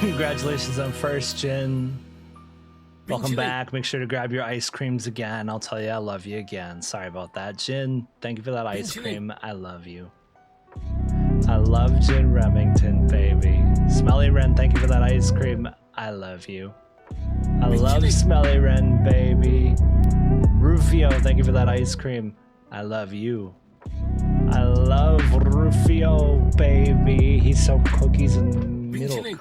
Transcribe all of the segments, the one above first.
Congratulations on first, Jin. Welcome back. Make sure to grab your ice creams again. I'll tell you I love you again. Sorry about that. Jin, thank you for that ice cream. I love you. I love Jin Remington, baby. Smelly Wren, thank you for that ice cream. I love you. I love Smelly Wren, baby. Rufio, thank you for that ice cream. I love you. I love Rufio, baby. He's so cookies and milk.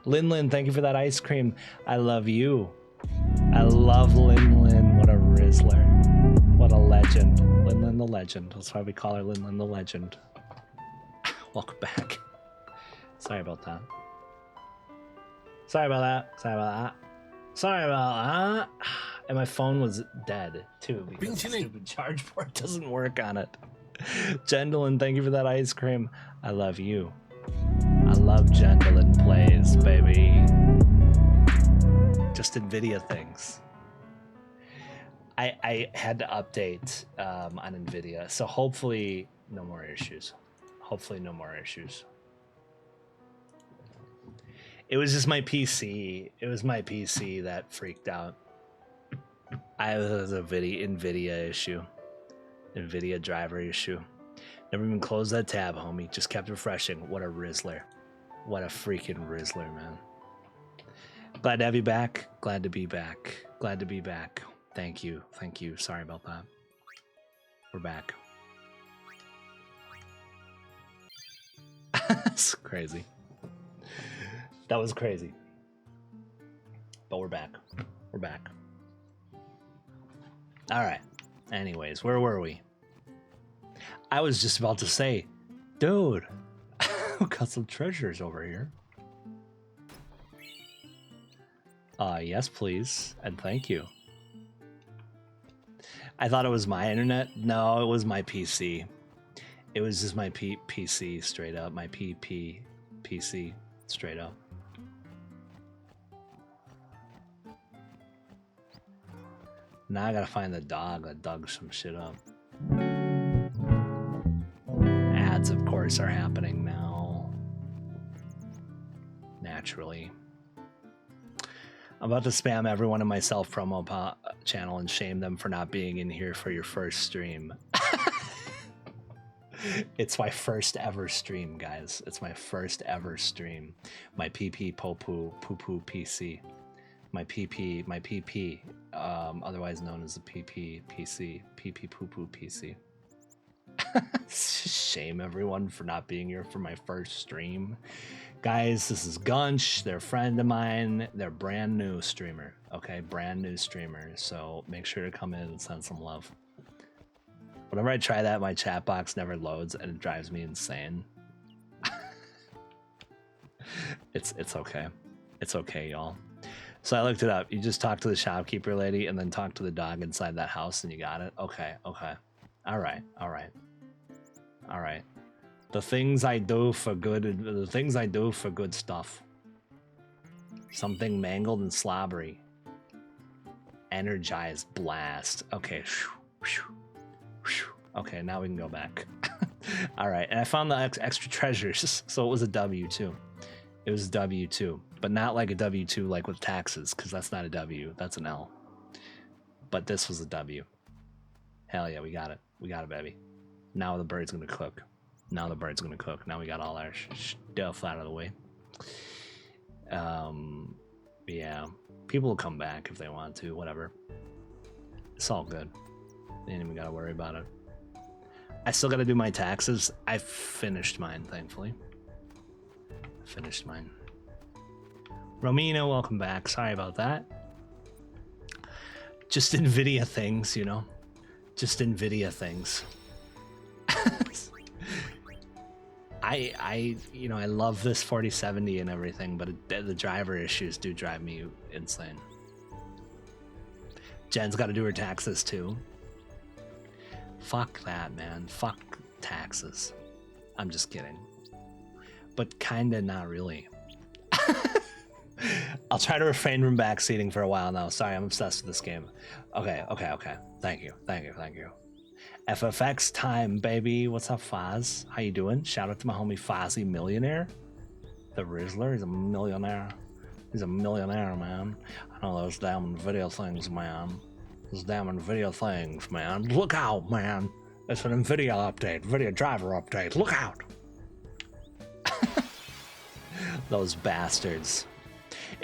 Lin, thank you for that ice cream. I love you. I love Lin. What a Rizzler. What a legend. Lin the legend. That's why we call her Lin the legend. Welcome back. Sorry about that. Sorry about that. And my phone was dead too because the stupid charge port doesn't work on it. Jendolin, thank you for that ice cream. I love you. I love Jendolin plays, baby. Just NVIDIA things. I had to update on NVIDIA, so hopefully no more issues. Hopefully no more issues. It was just my PC. It was my PC that freaked out. I was a NVIDIA issue. NVIDIA driver issue. Never even closed that tab, homie. Just kept refreshing. What a Rizzler. What a freaking Rizzler, man. Glad to have you back. Glad to be back. Glad to be back. Thank you. Thank you. Sorry about that. We're back. That's crazy. That was crazy. But we're back. We're back. All right. Anyways, where were we? I was just about to say, dude, got some treasures over here. Yes, please, and thank you. I thought it was my internet. No, it was my PC. It was just my PC straight up. My PC straight up. Now I gotta find the dog that dug some shit up. Ads, of course, are happening now. Naturally. I'm about to spam everyone in my self-promo channel and shame them for not being in here for your first stream. It's my first ever stream, guys. It's my first ever stream. My PP poo-poo PC. My PP, otherwise known as the PP poo-poo PC. Shame everyone for not being here for my first stream. Guys, this is Gunch. They're a friend of mine. They're brand new streamer. Okay, brand new streamer. So make sure to come in and send some love. Whenever I try that, my chat box never loads and it drives me insane. It's okay. It's okay, y'all. So I looked it up. You just talk to the shopkeeper lady and then talk to the dog inside that house and you got it. Okay. All right. The things I do for good stuff. Something mangled and slobbery. Energized blast. Okay. Okay, now we can go back. All right, and I found the extra treasures, so it was a W too. It was a W too, but not like a W2 like with taxes, because that's not a W, that's an L. But this was a W. Hell yeah, we got it. We got it, baby. Now the bird's gonna cook. Now we got all our stuff out of the way. Yeah, people will come back if they want to, whatever. It's all good. They ain't even gotta worry about it. I still gotta do my taxes. I finished mine, thankfully. Finished mine. Romina, welcome back. Sorry about that. Just NVIDIA things, you know. Just NVIDIA things. I love this 4070 and everything, but the driver issues do drive me insane. Jen's got to do her taxes too. Fuck that, man. Fuck taxes. I'm just kidding. But kinda not really. I'll try to refrain from backseating for a while now. Sorry, I'm obsessed with this game. Okay. Thank you. FFX time, baby. What's up, Foz? How you doing? Shout out to my homie Fozzy Millionaire. The Rizzler, he's a millionaire. He's a millionaire, man. I know those damn video things, man. Those damn NVIDIA things, man. Look out, man. It's an NVIDIA update, NVIDIA driver update. Look out. Those bastards.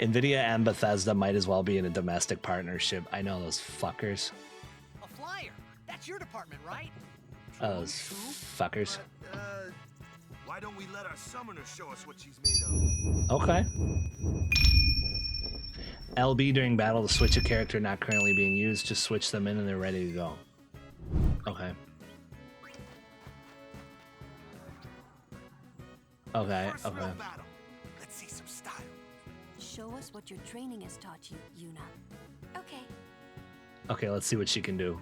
NVIDIA and Bethesda might as well be in a domestic partnership. I know those fuckers. A flyer. That's your department, right? Those fuckers. Why don't we let our summoner show us what she's made of? Okay. LB during battle to switch a character not currently being used. Just switch them in and they're ready to go. Okay. Okay, okay. Let's see some style. Show us what your training has taught you, Yuna. Okay. Okay, let's see what she can do.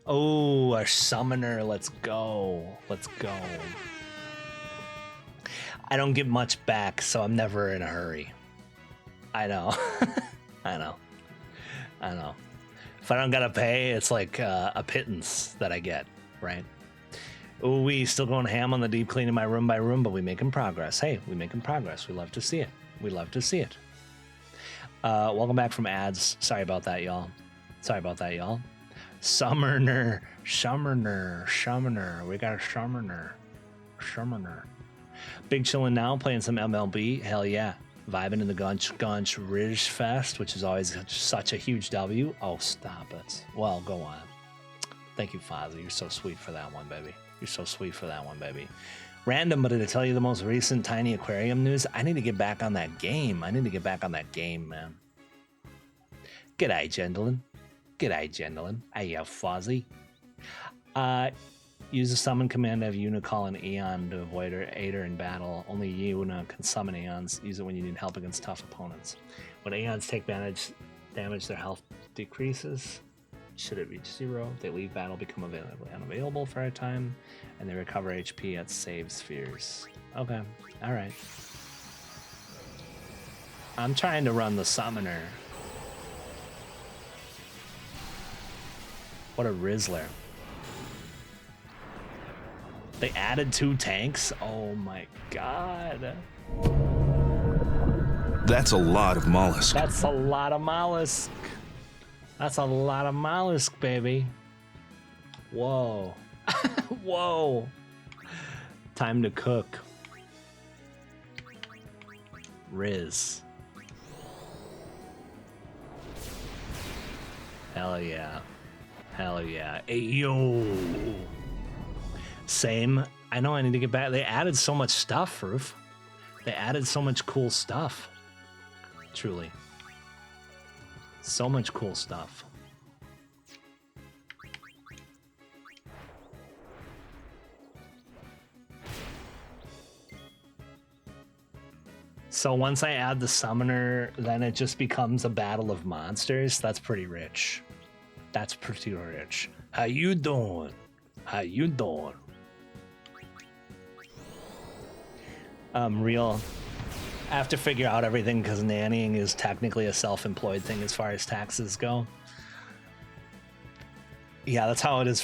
Oh, our summoner. Let's go. Let's go. I don't get much back, so I'm never in a hurry. I know. I know. I know. If I don't gotta pay, it's like a pittance that I get, right? Ooh, we still going ham on the deep cleaning my room by room, but we making progress. Hey, we making progress. We love to see it. We love to see it. Welcome back from ads. Sorry about that, y'all. Sorry about that, y'all. Summoner. We got a summoner. Big chillin' now, playing some MLB. Hell yeah. Vibing in the Gunch Ridge Fest, which is always such a huge W. Oh, stop it. Well, go on. Thank you, Fozzie. You're so sweet for that one, baby. You're so sweet for that one, baby. Random, but to tell you the most recent Tiny Aquarium news, I need to get back on that game. Man. G'day, gentlemen. Hey, Fozzie. Use the summon command to have Yuna call an Aeon to avoid or aid her in battle. Only Yuna can summon Aeons. Use it when you need help against tough opponents. When Aeons take damage, their health decreases. Should it reach 0, they leave battle, become unavailable for a time, and they recover HP at save spheres. Okay, alright. I'm trying to run the summoner. What a Rizzler. They added 2 tanks? Oh my god. That's a lot of mollusk. That's a lot of mollusk. That's a lot of mollusk, baby. Whoa. Whoa. Time to cook. Riz. Hell yeah. Hell yeah. Hey, yo. Same. I know I need to get back. They added so much stuff, Roof. They added so much cool stuff. Truly. So much cool stuff. So once I add the summoner, then it just becomes a battle of monsters. That's pretty rich. That's pretty rich. How you doing? How you doing? Real. I have to figure out everything because nannying is technically a self-employed thing as far as taxes go. Yeah, that's how it is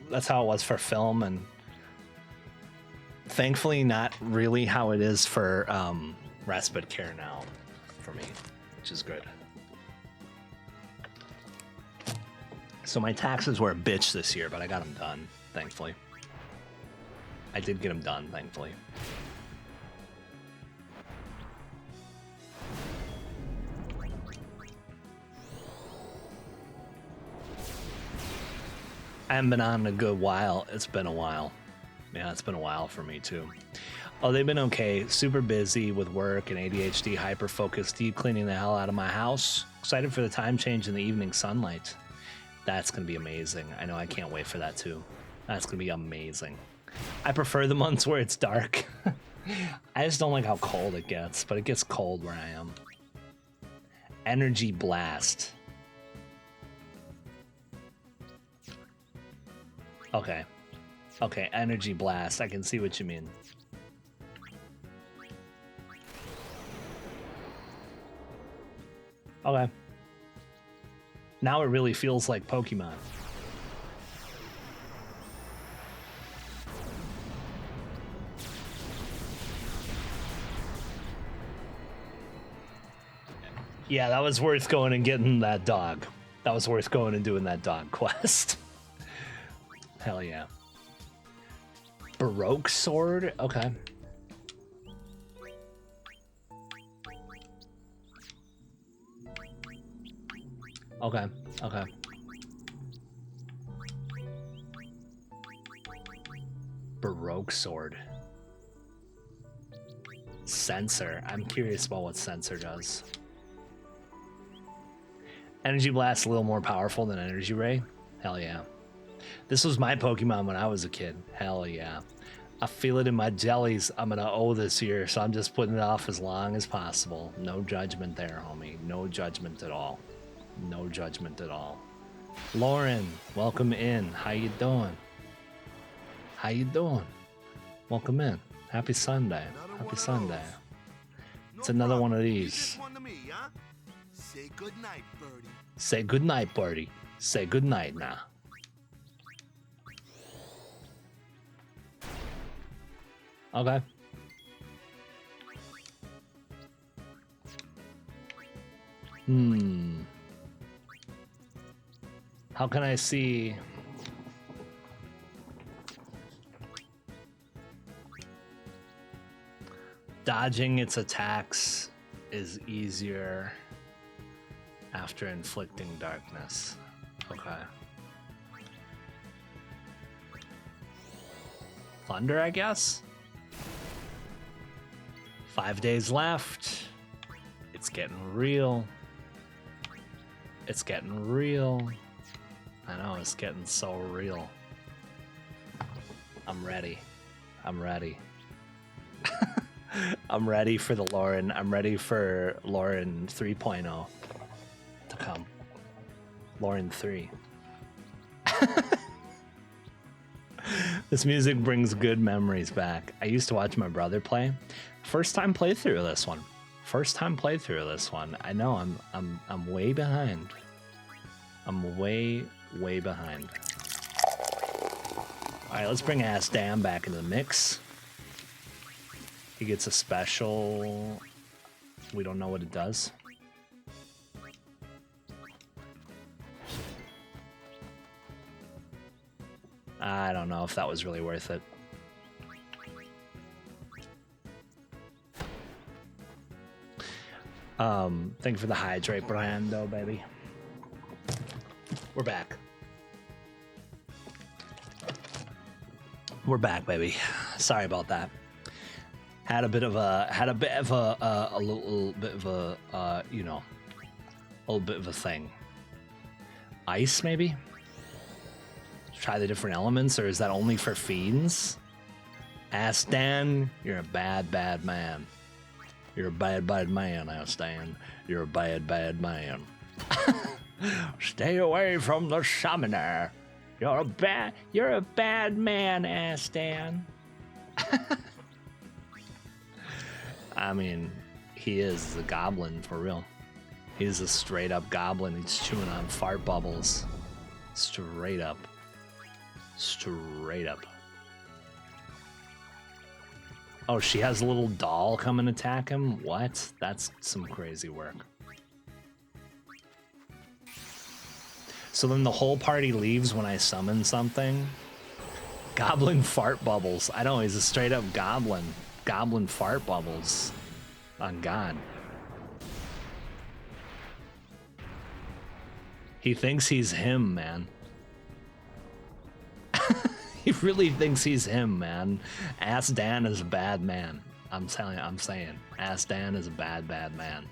that's how it was for film, and thankfully not really how it is for respite care now for me, which is good. So my taxes were a bitch this year, but I got them done, thankfully. I did get them done, thankfully. I haven't been on in a good while. It's been a while. Yeah, it's been a while for me too. Oh, they've been okay. Super busy with work and ADHD, hyper-focused, deep cleaning the hell out of my house. Excited for the time change in the evening sunlight. That's going to be amazing. I know, I can't wait for that too. That's going to be amazing. I prefer the months where it's dark. I just don't like how cold it gets, but it gets cold where I am. Energy Blast. Okay. Okay, Energy Blast. I can see what you mean. Okay. Now it really feels like Pokemon. Yeah, that was worth going and getting that dog. That was worth going and doing that dog quest. Hell yeah. Baroque sword? Okay. Okay, okay. Baroque sword. Sensor. I'm curious about what sensor does. Energy blast a little more powerful than energy ray? Hell yeah. This was my Pokemon when I was a kid. Hell yeah. I feel it in my jellies. I'm gonna owe this year, so I'm just putting it off as long as possible. No judgment there, homie. No judgment at all. No judgment at all. Lauren, welcome in. How you doing? How you doing? Welcome in. Happy Sunday. Happy Sunday. It's another one of these. Say good night, birdie. Say good night, birdie. Say good night now. Okay. How can I see? Dodging its attacks is easier after inflicting darkness. Okay. Thunder, I guess? 5 days left. It's getting real. It's getting real. I know, it's getting so real. I'm ready. I'm ready. I'm ready for the Lauren. I'm ready for Lauren 3.0 to come. Lauren 3. This music brings good memories back. I used to watch my brother play. First time playthrough of this one. First time playthrough of this one. I know I'm way behind. I'm way behind. All right, let's bring Ass Dan back into the mix. He gets a special. We don't know what it does. I don't know if that was really worth it. Thank you for the hydrate, Brian, though, baby. We're back. We're back, baby. Sorry about that. Had a bit of a little bit of a you know, a little bit of a thing. Ice, maybe? Try the different elements, or is that only for fiends? Ass Dan, you're a bad man. You're a bad man, Ass Dan. You're a bad man. Stay away from the summoner. You're a bad man, Ass Dan. I mean, he is a goblin for real. He's a straight up goblin. He's chewing on fart bubbles. Straight up. Straight up. Oh, she has a little doll come and attack him? What? That's some crazy work. So then the whole party leaves when I summon something? Goblin fart bubbles. I know, he's a straight up goblin. Goblin fart bubbles. On God. He thinks he's him, man. He really thinks he's him, man. Ass Dan is a bad man. I'm saying. Ass Dan is a bad man.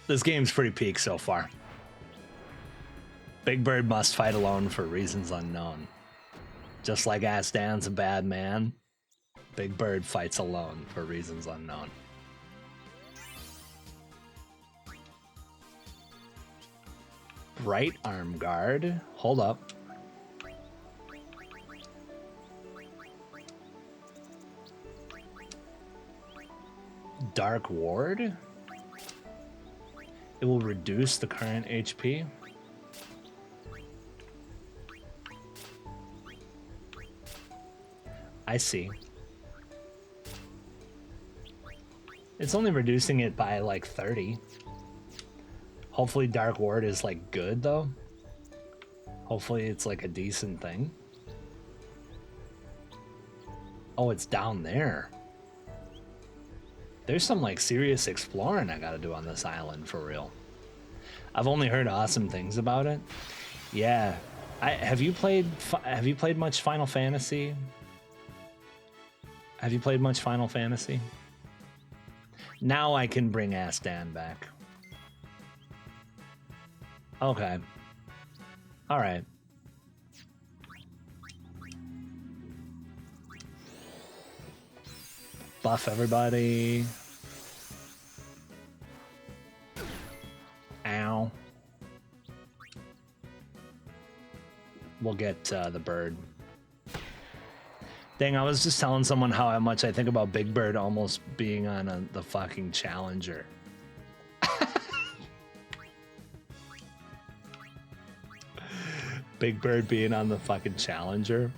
This game's pretty peak so far. Big Bird must fight alone for reasons unknown. Just like Ass Dan's a bad man, Big Bird fights alone for reasons unknown. Right arm guard. Hold up. Dark Ward? It will reduce the current HP. I see. It's only reducing it by like 30. Hopefully Dark Ward is like good though. Hopefully it's like a decent thing. Oh, it's down there. There's some like serious exploring I gotta do on this island for real. I've only heard awesome things about it. Yeah. Have you played much Final Fantasy? Have you played much Final Fantasy? Now I can bring Astan back. Okay. All right. Buff everybody. Ow. We'll get the bird. Dang, I was just telling someone how much I think about Big Bird almost being on the fucking Challenger. Big Bird being on the fucking Challenger.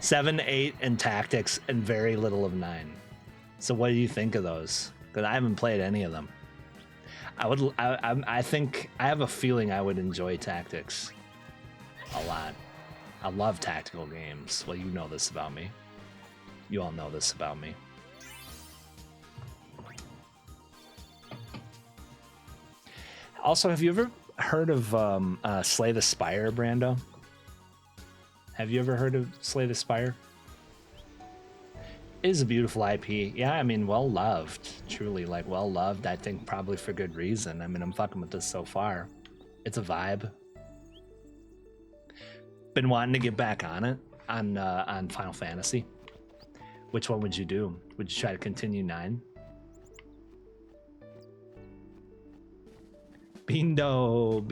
7, 8, and Tactics, and very little of 9. So what do you think of those? Because I haven't played any of them. I think I have a feeling I would enjoy Tactics a lot. I love tactical games. Well, you know this about me. You all know this about me. Also, have you ever heard of Slay the Spire, Brando? Have you ever heard of Slay the Spire? It is a beautiful IP. Yeah, I mean, well loved. Truly, like, well loved. I think probably for good reason. I mean, I'm fucking with this so far. It's a vibe. Been wanting to get back on it, on Final Fantasy. Which one would you do? Would you try to continue 9? Beando,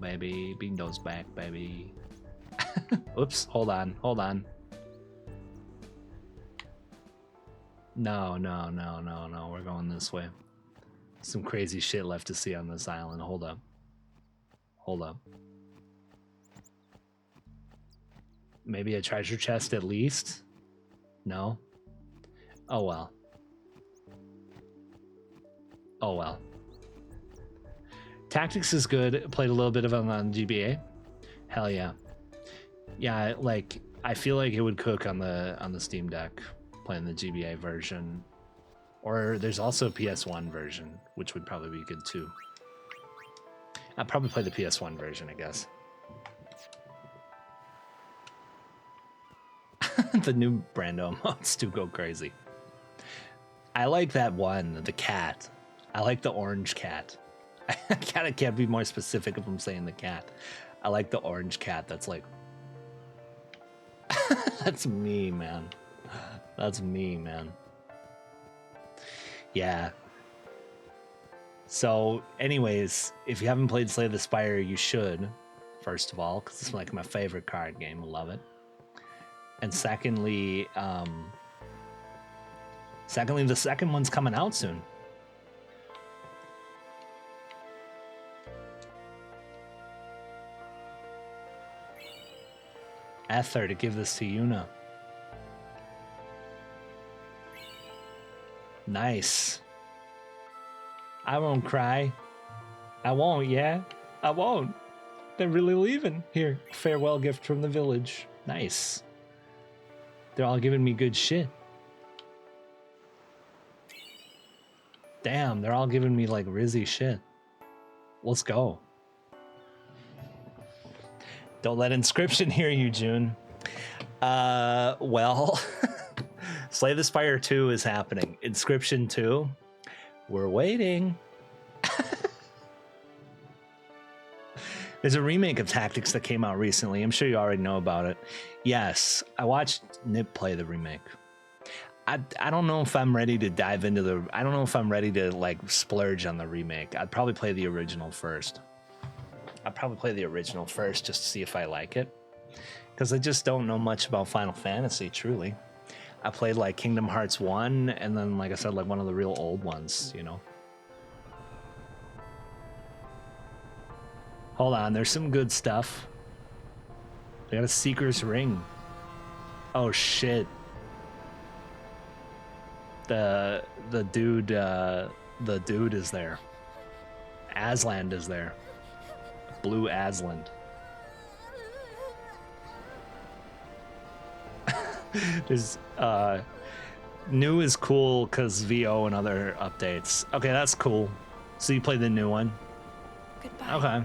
baby. Beando's back, baby. Oops, hold on. No, we're going this way. Some crazy shit left to see on this island. Hold up. Maybe a treasure chest at least? No? Oh well. Tactics is good. Played a little bit of it on GBA. Hell yeah. Yeah, like I feel like it would cook on the Steam Deck playing the GBA version. Or there's also a PS1 version, which would probably be good too. I'd probably play the PS1 version, I guess. The new Brando modes do go crazy. I like that one, the cat. I like the orange cat. I kind of can't be more specific if I'm saying the cat. I like the orange cat that's like... That's me, man. That's me, man. Yeah. So, anyways, if you haven't played Slay the Spire, you should, first of all, because it's like my favorite card game. I love it. And secondly, the second one's coming out soon. Ether to give this to Yuna. Nice. I won't cry. I won't, yeah? I won't. They're really leaving. Here, farewell gift from the village. Nice. They're all giving me good shit. Damn, they're all giving me like Rizzy shit. Let's go. Don't let Inscription hear you, June. Well, Slay the Spire 2 is happening. Inscription 2, we're waiting. There's a remake of Tactics that came out recently. I'm sure you already know about it. Yes, I watched Nip play the remake. I don't know if I'm ready to dive into the... I don't know if I'm ready to like splurge on the remake. I'd probably play the original first. Just to see if I like it. Because I just don't know much about Final Fantasy, truly. I played like Kingdom Hearts 1, and then, like I said, like one of the real old ones, you know? Hold on, there's some good stuff. They got a Seeker's Ring. Oh shit. The dude is there. Aslan is there. Blue Aslan. There's new is cool because VO and other updates. Okay, that's cool. So you play the new one. Goodbye. Okay.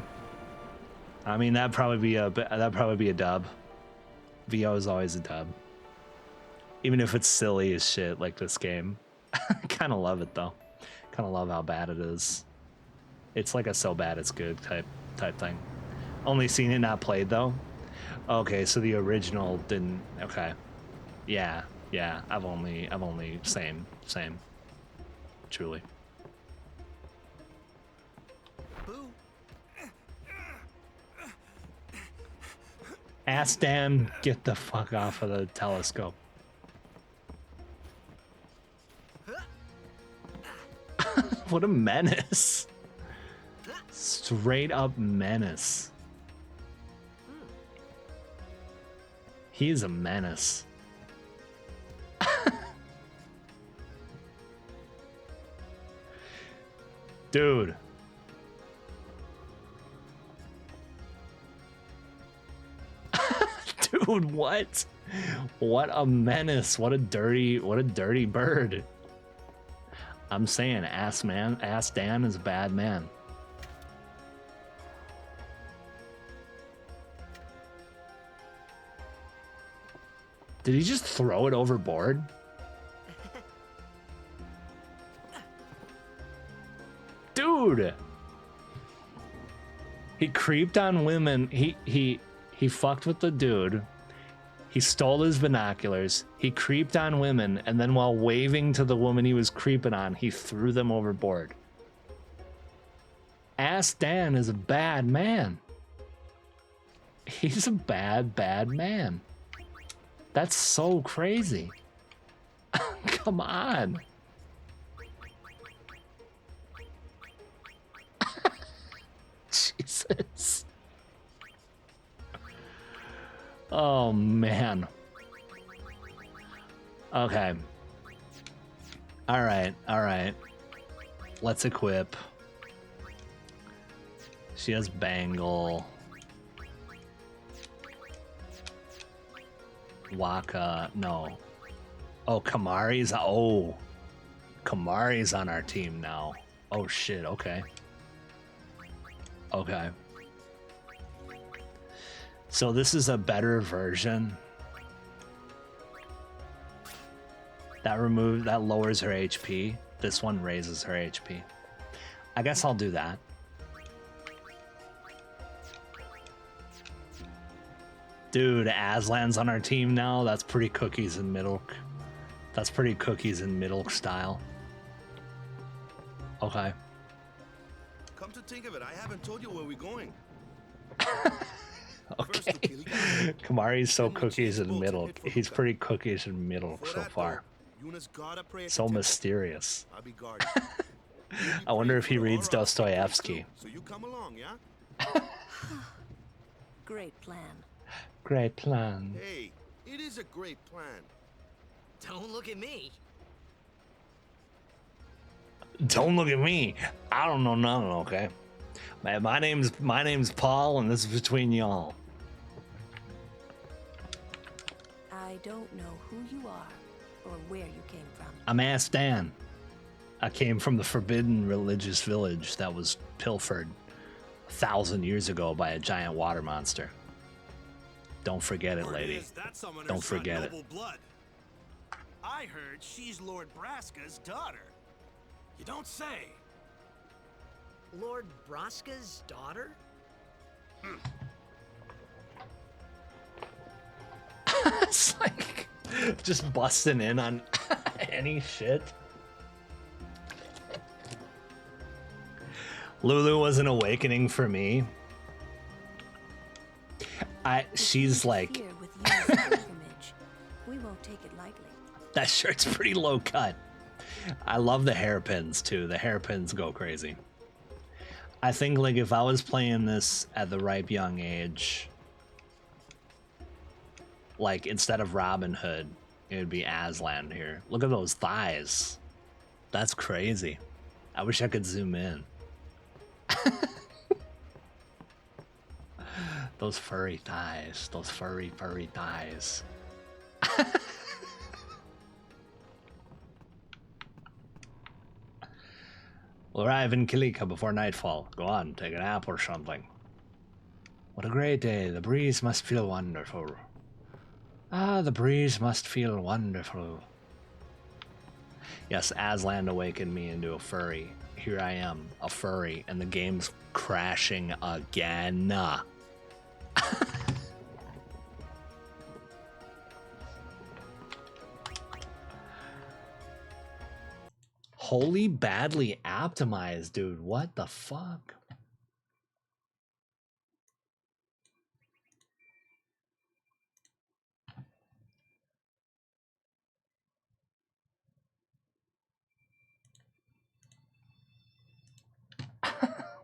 I mean that'd probably be a dub. VO is always a dub. Even if it's silly as shit like this game. I kind of love it though. Kind of love how bad it is. It's like a so bad it's good type thing. Only seen it, not played though. Okay, so the original didn't. Okay. Yeah. I've only same. Truly. Boo. Ask Dan, get the fuck off of the telescope. What a menace. Straight up menace. He is a menace. Dude. Dude, what? What a menace. What a dirty bird. I'm saying Ass Dan is a bad man. Did he just throw it overboard? Dude. He creeped on women. He fucked with the dude. He stole his binoculars. He creeped on women, and then while waving to the woman he was creeping on, he threw them overboard. Ass Dan is a bad man. He's a bad man. That's so crazy. Come on. Jesus. Oh, man. Okay. All right. Let's equip. She has Bangle. Waka, no. Oh, Kamari's on our team now. Oh shit, okay. Okay. So this is a better version. That lowers her HP. This one raises her HP. I guess I'll do that. Dude, Aslan's on our team now. That's pretty cookies and milk. That's pretty cookies and milk style. Okay. Come to think of it, I haven't told you where we're going. Okay. Kamari's so cookies and milk. He's pretty cookies and milk so far. So mysterious. I wonder if he reads Dostoevsky. So you come along, yeah? Great plan. Great plan. Hey, it is a great plan. Don't look at me. Don't look at me. I don't know nothing, okay? My name's Paul, and this is between y'all. I don't know who you are or where you came from. I'm Ass Dan. I came from the forbidden religious village that was pilfered 1,000 years ago by a giant water monster. Don't forget it, lady. Don't forget it. Blood. I heard she's Lord Braska's daughter. You don't say. Lord Braska's daughter? It's like just busting in on any shit. Lulu was an awakening for me. She's like Here with you as a pilgrimage. We won't take it lightly. that shirt's pretty low cut. I love the hairpins too. The hairpins go crazy. I think like if I was playing this at the ripe young age, like instead of Robin Hood, it would be Aslan here. Look at those thighs. That's crazy. I wish I could zoom in. Those furry thighs. Those furry thighs. We'll arrive in Kalika before nightfall. Go on, take a nap or something. What a great day. The breeze must feel wonderful. Ah, the breeze must feel wonderful. Yes, Aslan awakened me into a furry. Here I am, a furry, and the game's crashing again. Holy badly optimized, dude. What the fuck?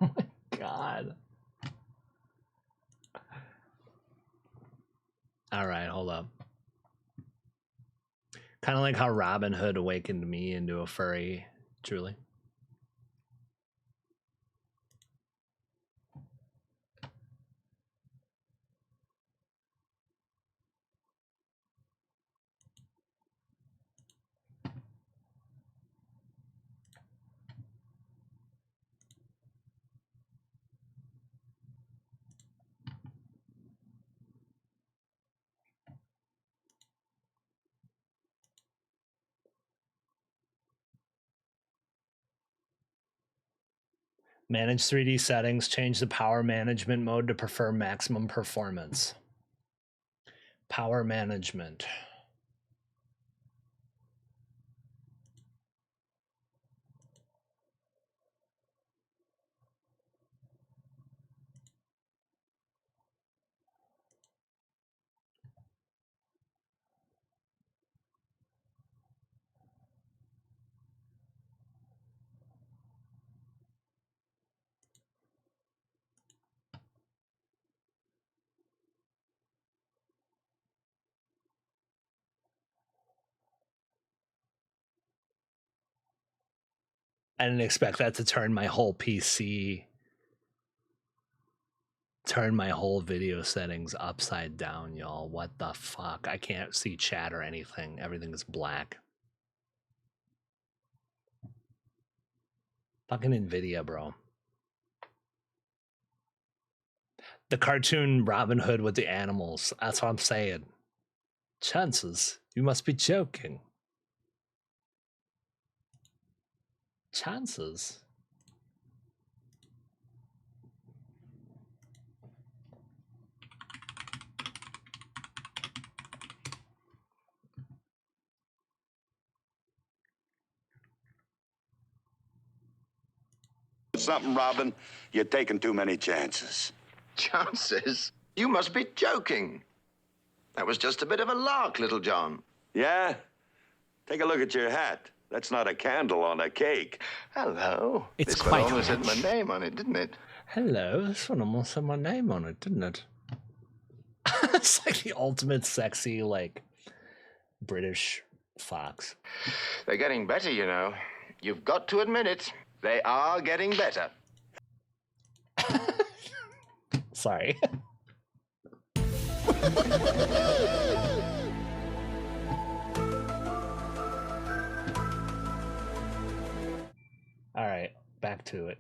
Oh my god. Alright, hold up. Kind of like how Robin Hood awakened me into a furry, truly. Manage 3D settings, change the power management mode to prefer maximum performance. Power management. I didn't expect that to turn my whole PC, turn my whole video settings upside down, y'all. What the fuck? I can't see chat or anything. Everything is black. Fucking Nvidia, bro. The cartoon Robin Hood with the animals. That's what I'm saying. Chances? You must be joking. Chances? Something, Robin. You're taking too many chances. Chances? You must be joking. That was just a bit of a lark, Little John. Yeah? Take a look at your hat. That's not a candle on a cake. Hello. It's this quite one almost had rich. my name on it, didn't it? Hello, this one almost had my name on it, didn't it? It's like the ultimate sexy, like, British fox. They're getting better, you know. You've got to admit it. They are getting better. Sorry. All right, back to it.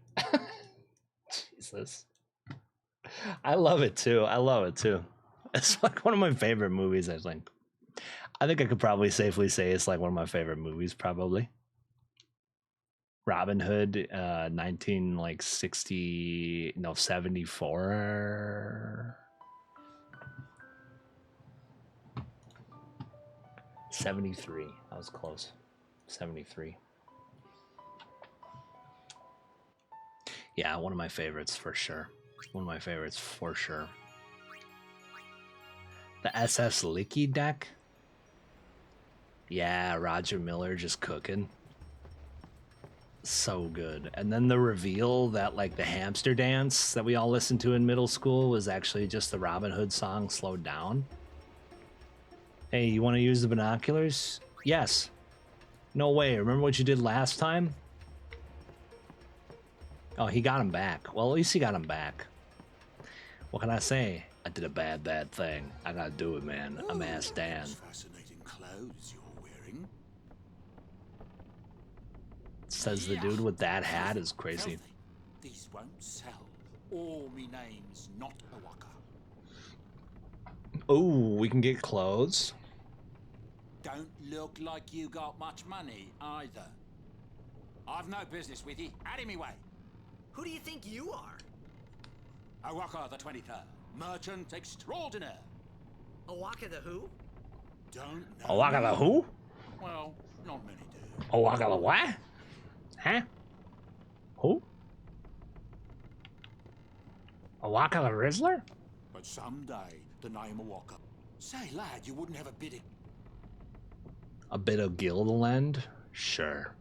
Jesus. I love it too. I love it too. It's like one of my favorite movies, I think. I think I could probably safely say it's like one of my favorite movies, probably. Robin Hood, 74. 73. I was close. 73. Yeah, one of my favorites for sure. One of my favorites for sure. The SS Licky deck? Yeah, Roger Miller just cooking. So good. And then the reveal that like the hamster dance that we all listened to in middle school was actually just the Robin Hood song slowed down. Hey, you want to use the binoculars? Yes. No way. Remember what you did last time? Oh, he got him back. Well, at least he got him back. What can I say? I did a bad thing. I gotta do it, man. I'm Ass Dan. Fascinating clothes you're wearing. Says the dude with that hat is crazy. These won't sell. All me name's not a waka. Oh, we can get clothes. Don't look like you got much money either. I've no business with you. Out of me way. Who do you think you are? Awaka the 23rd. Merchant extraordinaire. Awaka the who? Don't know. Awaka the who? Well, not many do. Awaka the what? Huh? Who? Awaka the Rizzler? But someday, the name Awaka. Say, lad, you wouldn't have a bit of... A bit of gil to lend? Sure.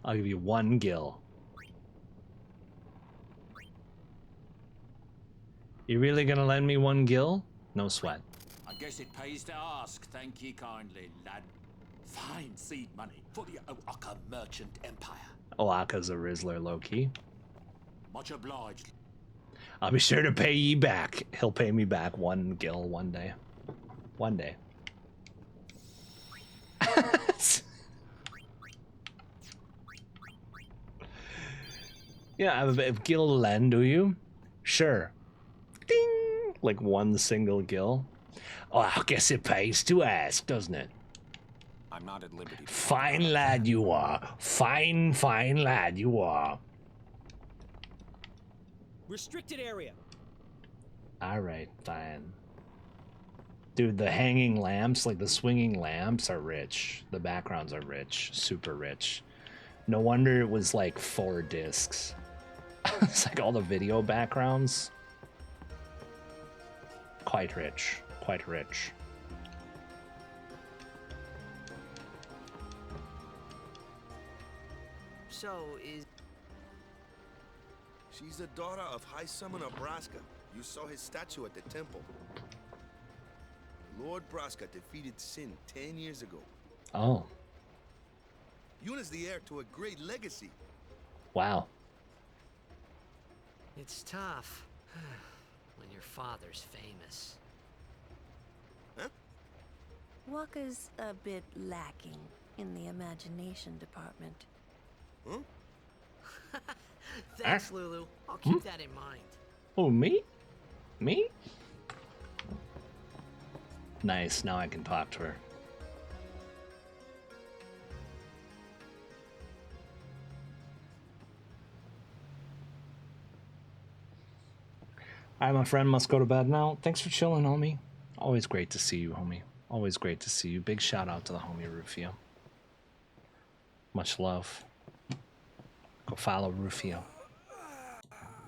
I'll give you 1 gil. You really gonna lend me 1 gil? No sweat. I guess it pays to ask. Thank ye kindly, lad. Fine seed money for the Awaka merchant empire. Awaka's a Rizzler low-key. Much obliged. I'll be sure to pay ye back. He'll pay me back 1 gil one day. One day. Yeah, I have a bit of gil to lend, do you? Sure. Ding! Like 1 single gil. Oh, I guess it pays to ask, doesn't it? I'm not at liberty. Fine lad you are. Fine lad you are. Restricted area. Alright, fine. Dude, the hanging lamps, like the swinging lamps are rich. The backgrounds are rich. Super rich. No wonder it was like 4 discs. It's like all the video backgrounds. Quite rich. Quite rich. So is... She's the daughter of High Summoner Braska. You saw his statue at the temple. Lord Braska defeated Sin 10 years ago. Oh. Yuna's the heir to a great legacy. Wow. It's tough when your father's famous. Huh? Waka's a bit lacking in the imagination department. Huh? Thanks, Lulu. I'll keep that in mind. Oh, me? Me? Nice, now I can talk to her. Alright, my friend, must go to bed now. Thanks for chilling, homie. Always great to see you, homie. Always great to see you. Big shout out to the homie Rufio. Much love. Go follow Rufio.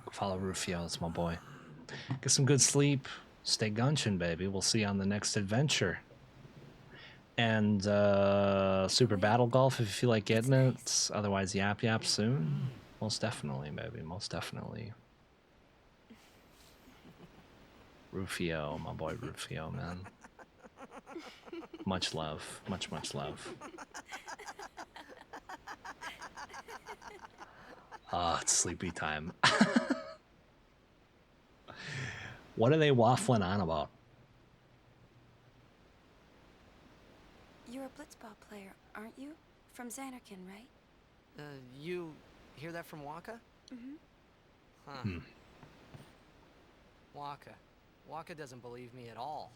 Go follow Rufio, that's my boy. Get some good sleep. Stay gunchin', baby. We'll see you on the next adventure. And Super Battle Golf if you feel like getting it. Otherwise, Yap Yap soon. Most definitely, baby. Most definitely. Rufio, my boy Rufio, man. Much love. Much, much love. Ah, it's sleepy time. What are they waffling on about? You're a blitzball player, aren't you? From Xanarkin, right? You hear that from Waka? Mm-hmm. Huh. Waka. Waka doesn't believe me at all.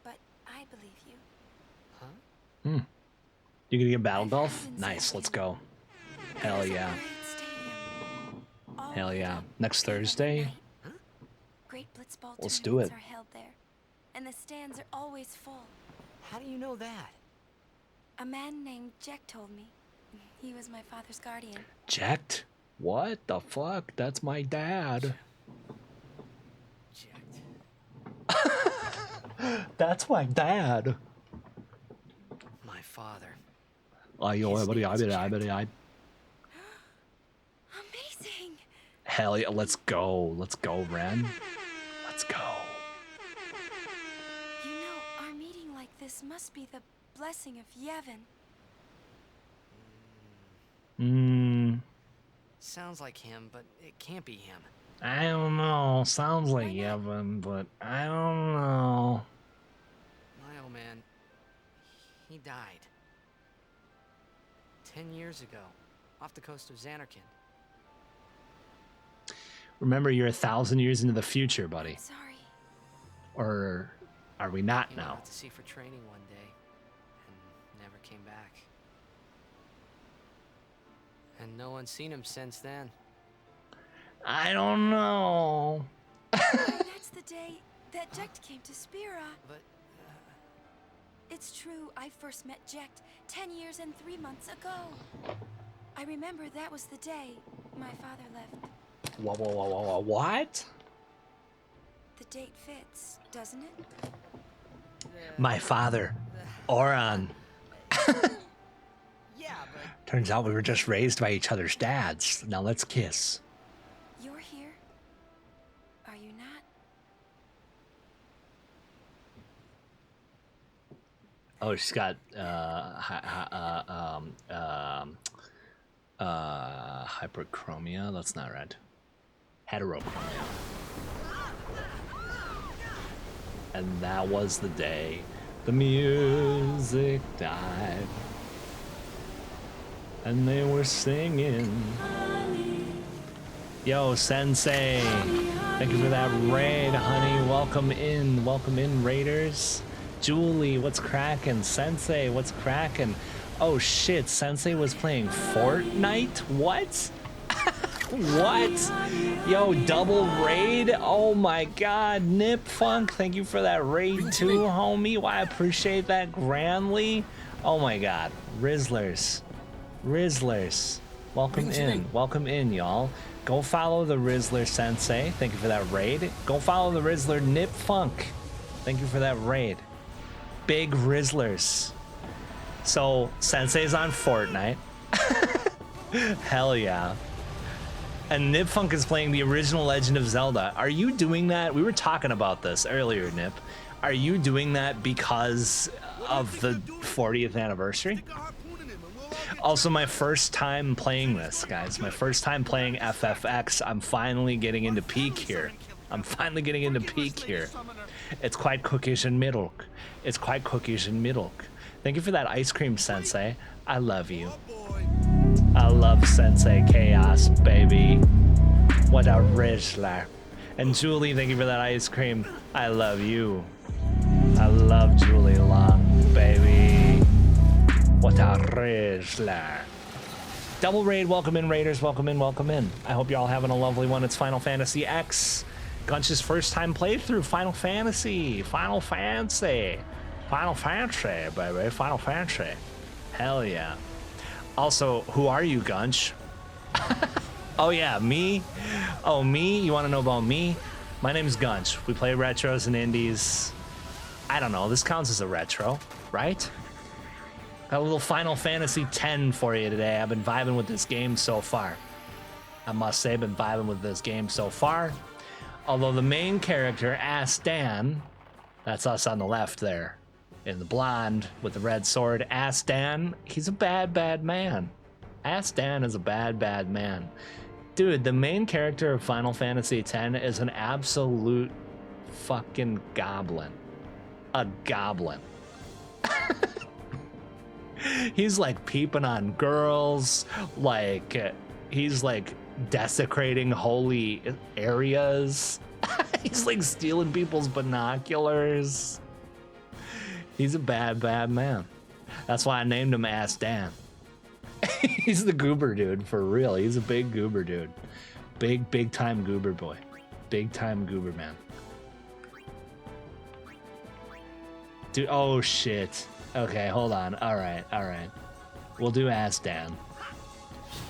But I believe you. Huh? You gonna get battle golf? Nice, let's go. Hell yeah. Great stadium. All Hell lit yeah. up. Next Thursday? Great blitzball Let's do tournaments it. are held there, and the stands are always full. How do you know that? A man named Jack told me. He was my father's guardian. Jacked? What the fuck? That's my dad. That's my dad. My father. Amazing. Hell yeah, let's go. Let's go, Ren. Let's go. You know, our meeting like this must be the blessing of Yevon. Sounds like him, but it can't be him. I don't know. Sounds like Why not? Yevon, but I don't know. My old man, he died 10 years ago, off the coast of Xanarkand. Remember, you're 1,000 years into the future, buddy. Sorry. Or are we not He went now? out to sea for training one day, and never came back. And no one's seen him since then. I don't know. That's the day that Jecht came to Spira. But It's true, I first met Jecht 10 years and 3 months ago. I remember that was the day my father left. Whoa, what? The date fits, doesn't it? My father, Oran. yeah, but Turns out we were just raised by each other's dads. Now let's kiss. You're here? Are you not? Oh, she's got hyperchromia. That's not right. Heterochromia. And that was the day the music died. And they were singing. Yo, Sensei. Thank you for that raid, honey. Welcome in, Raiders. Julie, what's cracking? Sensei, what's cracking? Oh shit, Sensei was playing Fortnite? What? What? Yo, double raid? Oh my god, Nip Funk, thank you for that raid too, homie. Well, I appreciate that grandly. Oh my god, Rizzlers. Welcome in, y'all. Go follow the Rizzler Sensei. Thank you for that raid. Go follow the Rizzler Nip Funk. Thank you for that raid. Big Rizzlers. So, Sensei's on Fortnite. Hell yeah. And Nip Funk is playing the original Legend of Zelda. Are you doing that? We were talking about this earlier, Nip. Are you doing that because of the 40th anniversary? Also, my first time playing this, guys. My first time playing FFX. I'm finally getting into peak here. It's quite cookish and milk. Thank you for that ice cream, Sensei. I love you. I love Sensei Chaos, baby. What a Rizzler. And Julie, thank you for that ice cream. I love you. I love Julie Long, baby. What a Rizzler. Double raid, welcome in, Raiders. Welcome in. I hope you're all having a lovely one. It's Final Fantasy X. Gunch's first time playthrough. Final Fantasy, baby. Final Fantasy. Hell yeah. Also, who are you, Gunch? Oh yeah, me? Oh, me? You want to know about me? My name's Gunch. We play retros and indies. I don't know, this counts as a retro, right? Got a little Final Fantasy X for you today. I've been vibing with this game so far. I must say, been vibing with this game so far. Although the main character, Astan, that's us on the left there, in the blonde with the red sword, Astan, he's a bad man. Astan is a bad man. Dude, the main character of Final Fantasy X is an absolute fucking goblin. A goblin. He's like peeping on girls, like he's like desecrating holy areas. He's like stealing people's binoculars. He's a bad man. That's why I named him Ass Dan. He's the goober dude, for real. He's a big goober dude. Big time goober boy. Big time goober man. Dude, oh shit. Okay, hold on. All right. We'll do Ass Dan.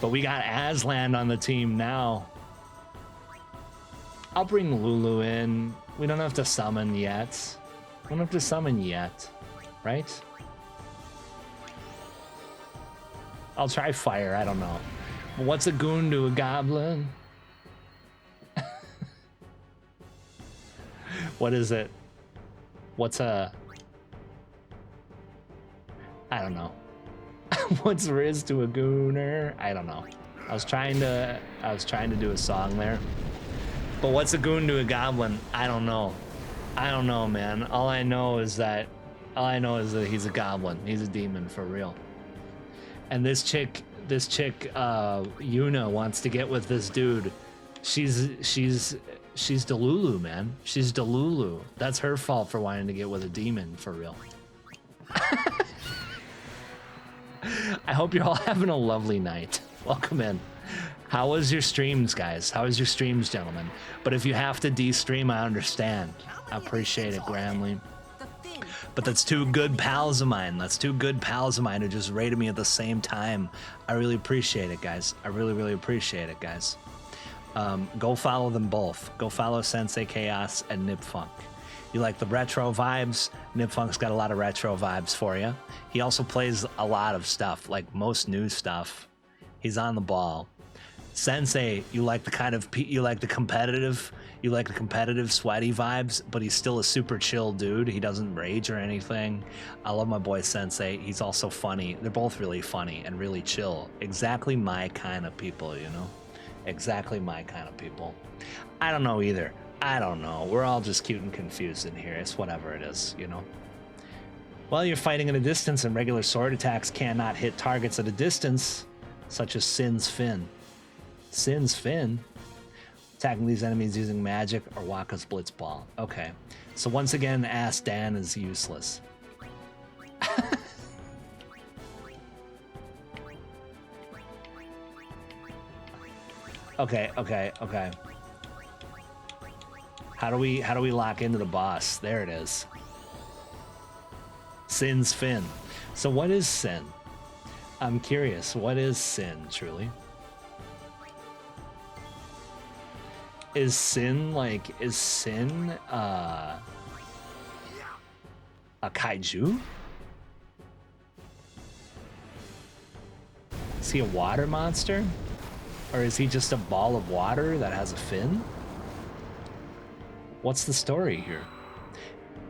But we got Aslan on the team now. I'll bring Lulu in. We don't have to summon yet. We don't have to summon yet, right? I'll try fire, I don't know. What's a goon to a goblin? What is it? What's a... I don't know. What's Riz to a gooner? I don't know. I was trying to do a song there. But what's a goon to a goblin? I don't know. I don't know, man. All I know is that he's a goblin. He's a demon for real. And this chick, Yuna, wants to get with this dude. She's Delulu, man. She's Delulu. That's her fault for wanting to get with a demon for real. I hope you're all having a lovely night. Welcome in. How was your streams, guys? How was your streams, gentlemen? But if you have to de-stream, I understand. I appreciate it, Gramley. But that's two good pals of mine. That's two good pals of mine who just raided me at the same time. I really appreciate it, guys. I really, really appreciate it, guys. Go follow them both. Go follow Sensei Chaos and Nipfunk. You like the retro vibes? Nipfunk's got a lot of retro vibes for you. He also plays a lot of stuff, like most new stuff. He's on the ball. Sensei, you like the competitive sweaty vibes, but he's still a super chill dude. He doesn't rage or anything. I love my boy Sensei. He's also funny. They're both really funny and really chill. Exactly my kind of people, you know? Exactly my kind of people. I don't know either. I don't know. We're all just cute and confused in here. It's whatever it is, you know? While you're fighting at a distance and regular sword attacks cannot hit targets at a distance, such as Sin's Fin. Sin's Fin? Attacking these enemies using magic or Waka's Blitzball. Okay. So once again, Ask Dan is useless. Okay. How do we lock into the boss? There it is. Sin's Fin. So what is Sin? I'm curious. What is Sin, truly? Is Sin a kaiju? Is he a water monster? Or is he just a ball of water that has a fin? What's the story here?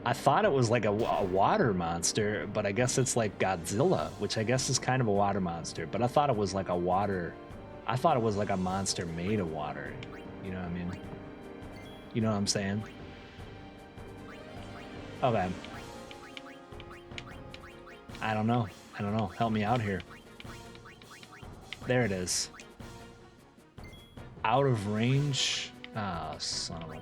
I thought it was like a water monster, but I guess it's like Godzilla, which I guess is kind of a water monster. But I thought it was like a monster made of water. You know what I mean? You know what I'm saying? Okay. I don't know. Help me out here. There it is. Out of range. Ah, son of a...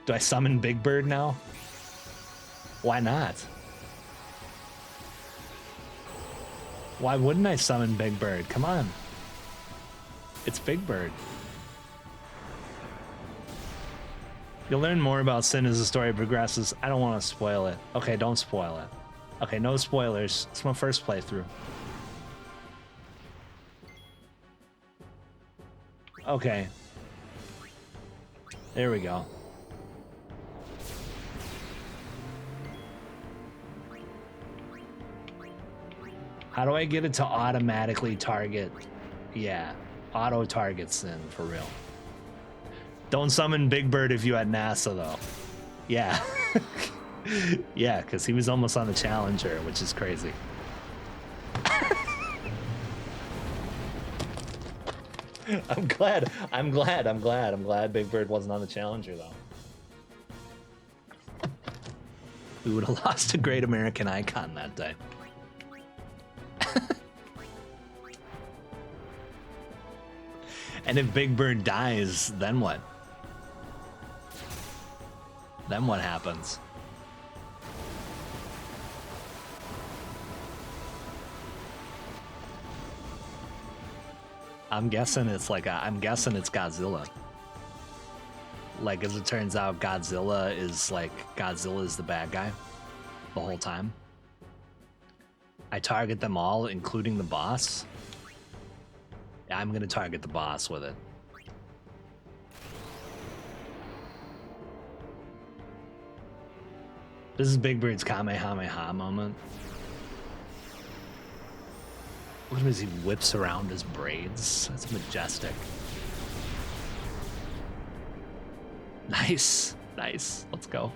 Do I summon Big Bird now? Why not? Why wouldn't I summon Big Bird? Come on. It's Big Bird. You'll learn more about Sin as the story progresses. I don't want to spoil it. Okay, don't spoil it. Okay, no spoilers. It's my first playthrough. Okay. There we go. How do I get it to automatically target? Yeah, auto target Sin for real. Don't summon Big Bird if you had NASA though. Yeah. Yeah, because he was almost on the Challenger, which is crazy. I'm glad Big Bird wasn't on the Challenger though. We would have lost a great American icon that day. And if Big Bird dies, then what? Then what happens? I'm guessing it's Godzilla. Like, as it turns out, Godzilla is the bad guy the whole time. I target them all, including the boss. Yeah, I'm gonna target the boss with it. This is Big Bird's Kamehameha moment. Look at him as he whips around his braids. That's majestic. Nice, nice. Let's go.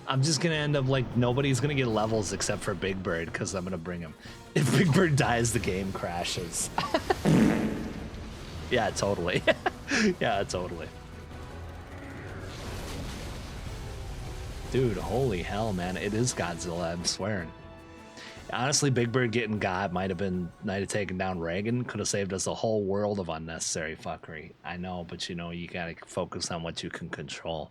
I'm just gonna end up like nobody's gonna get levels except for Big Bird because I'm gonna bring him. If Big Bird dies, the game crashes. Yeah, totally. Yeah, totally. Dude, holy hell, man. It is Godzilla, I'm swearing. Honestly, Big Bird getting God might have taken down Reagan, could have saved us a whole world of unnecessary fuckery. I know, but you know, you gotta focus on what you can control.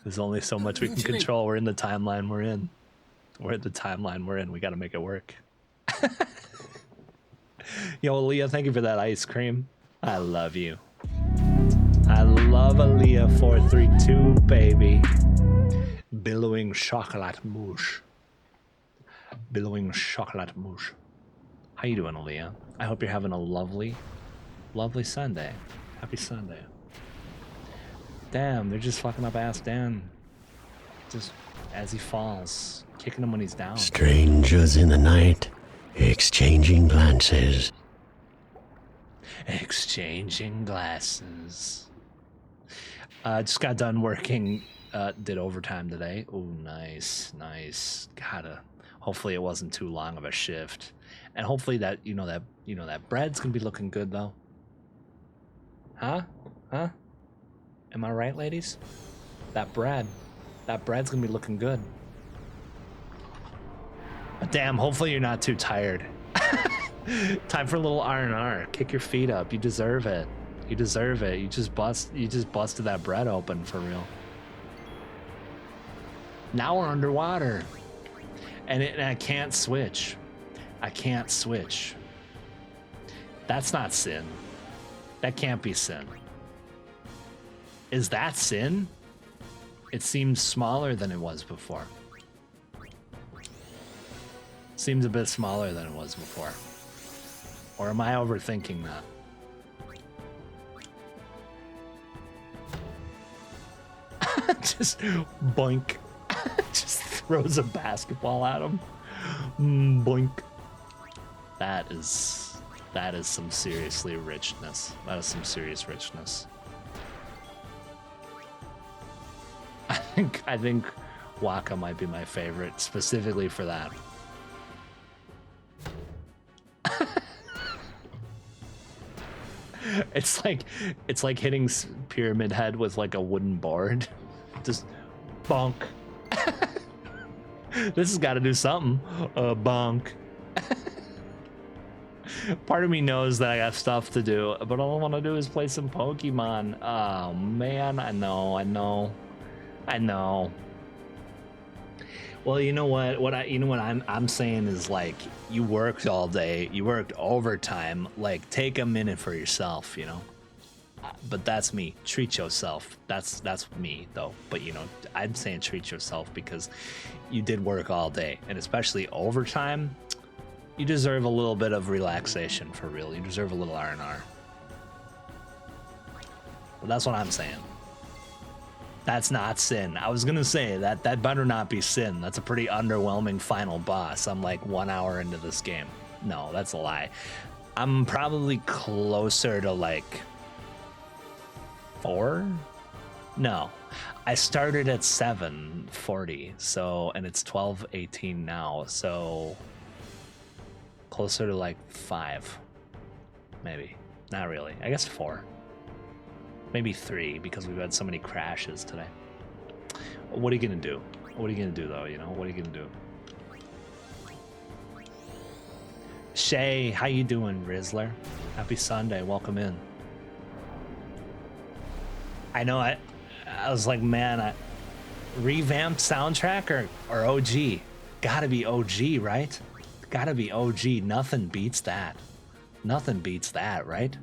There's only so much we can control. We're in the timeline we're in. We're at the timeline we're in. We gotta make it work. Yo, Aaliyah, thank you for that ice cream. I love you. I love Aaliyah 432, baby. Billowing chocolate mouche. Billowing chocolate mouche. How you doing, Aaliyah? I hope you're having a lovely, lovely Sunday. Happy Sunday. Damn, they're just fucking up ass Dan. Just as he falls, kicking him when he's down. Strangers in the night, exchanging glances. Exchanging glasses. Just got done working. Did overtime today. Oh, nice, nice. Hopefully it wasn't too long of a shift, and hopefully that that bread's gonna be looking good though. Huh? Am I right, ladies? That bread's gonna be looking good. But damn, hopefully you're not too tired. Time for a little R&R. Kick your feet up. You deserve it. You deserve it. You just busted that bread open for real. Now we're underwater. And I can't switch. I can't switch. That's not sin. That can't be sin. Is that sin? It seems smaller than it was before. Seems a bit smaller than it was before. Or am I overthinking that? Just boink. Just throws a basketball at him. Boink. That is some seriously richness. That is some serious richness. I think Waka might be my favorite, specifically for that. It's like hitting Pyramid Head with like a wooden board. Just bonk. This has got to do something. Bonk. Part of me knows that I got stuff to do, but all I want to do is play some Pokemon. Oh man, I know. Well, you know what I'm saying is, like, you worked all day, you worked overtime, like, take a minute for yourself, you know. But that's me. Treat yourself. That's me though. But you know, I'm saying treat yourself because you did work all day, and especially overtime. You deserve a little bit of relaxation, for real. You deserve a little R&R. Well, that's what I'm saying. That's not sin. I was gonna say that better not be sin. That's a pretty underwhelming final boss. I'm like 1 hour into this game. No, that's a lie. I'm probably closer to like 4? No. I started at 7:40, so, and it's 12:18 now, so closer to like 5. Maybe. Not really. I guess 4. Maybe 3, because we've had so many crashes today. What are you gonna do? What are you gonna do though, you know? What are you gonna do? Shay, how you doing, Rizzler? Happy Sunday, welcome in. I know, I was like, man, revamped soundtrack or OG? Gotta be OG, right? Gotta be OG. Nothing beats that. Nothing beats that, right?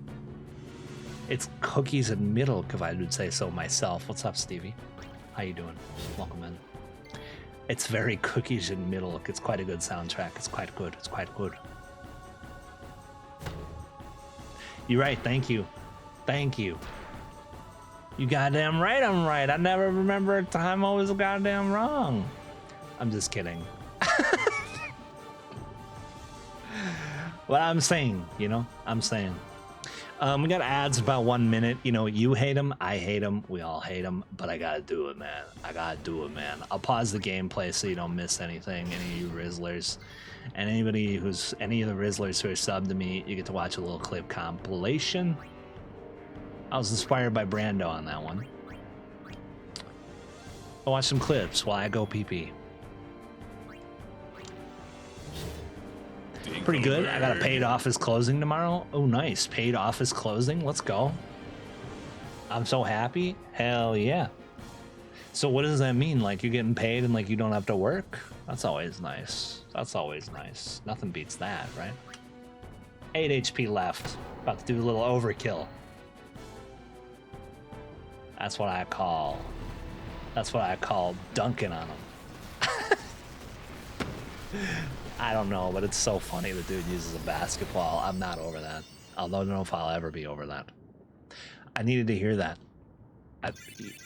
It's cookies and milk, if I would say so myself. What's up, Stevie? How you doing? Welcome in. It's very cookies and milk. It's quite a good soundtrack. It's quite good. It's quite good. You're right. Thank you. Thank you. You goddamn right I'm right. I never remember a time I was goddamn wrong. I'm just kidding. What I'm saying, you know? I'm saying. We got ads about 1 minute. You know, you hate them, I hate them, we all hate them, but I gotta do it, man. I gotta do it, man. I'll pause the gameplay so you don't miss anything, any of you Rizzlers. And anybody who's, any of the Rizzlers who are subbed to me, you get to watch a little clip compilation. I was inspired by Brando on that one. I'll watch some clips while I go pee-pee. Pretty good. I got a paid office closing tomorrow. Oh, nice. Paid office closing. Let's go. I'm so happy. Hell yeah. So what does that mean? Like you're getting paid and like you don't have to work? That's always nice. That's always nice. Nothing beats that, right? 8 HP left. About to do a little overkill. That's what I call dunking on them. I don't know, but it's so funny the dude uses a basketball. I'm not over that. I don't know if I'll ever be over that. I needed to hear that.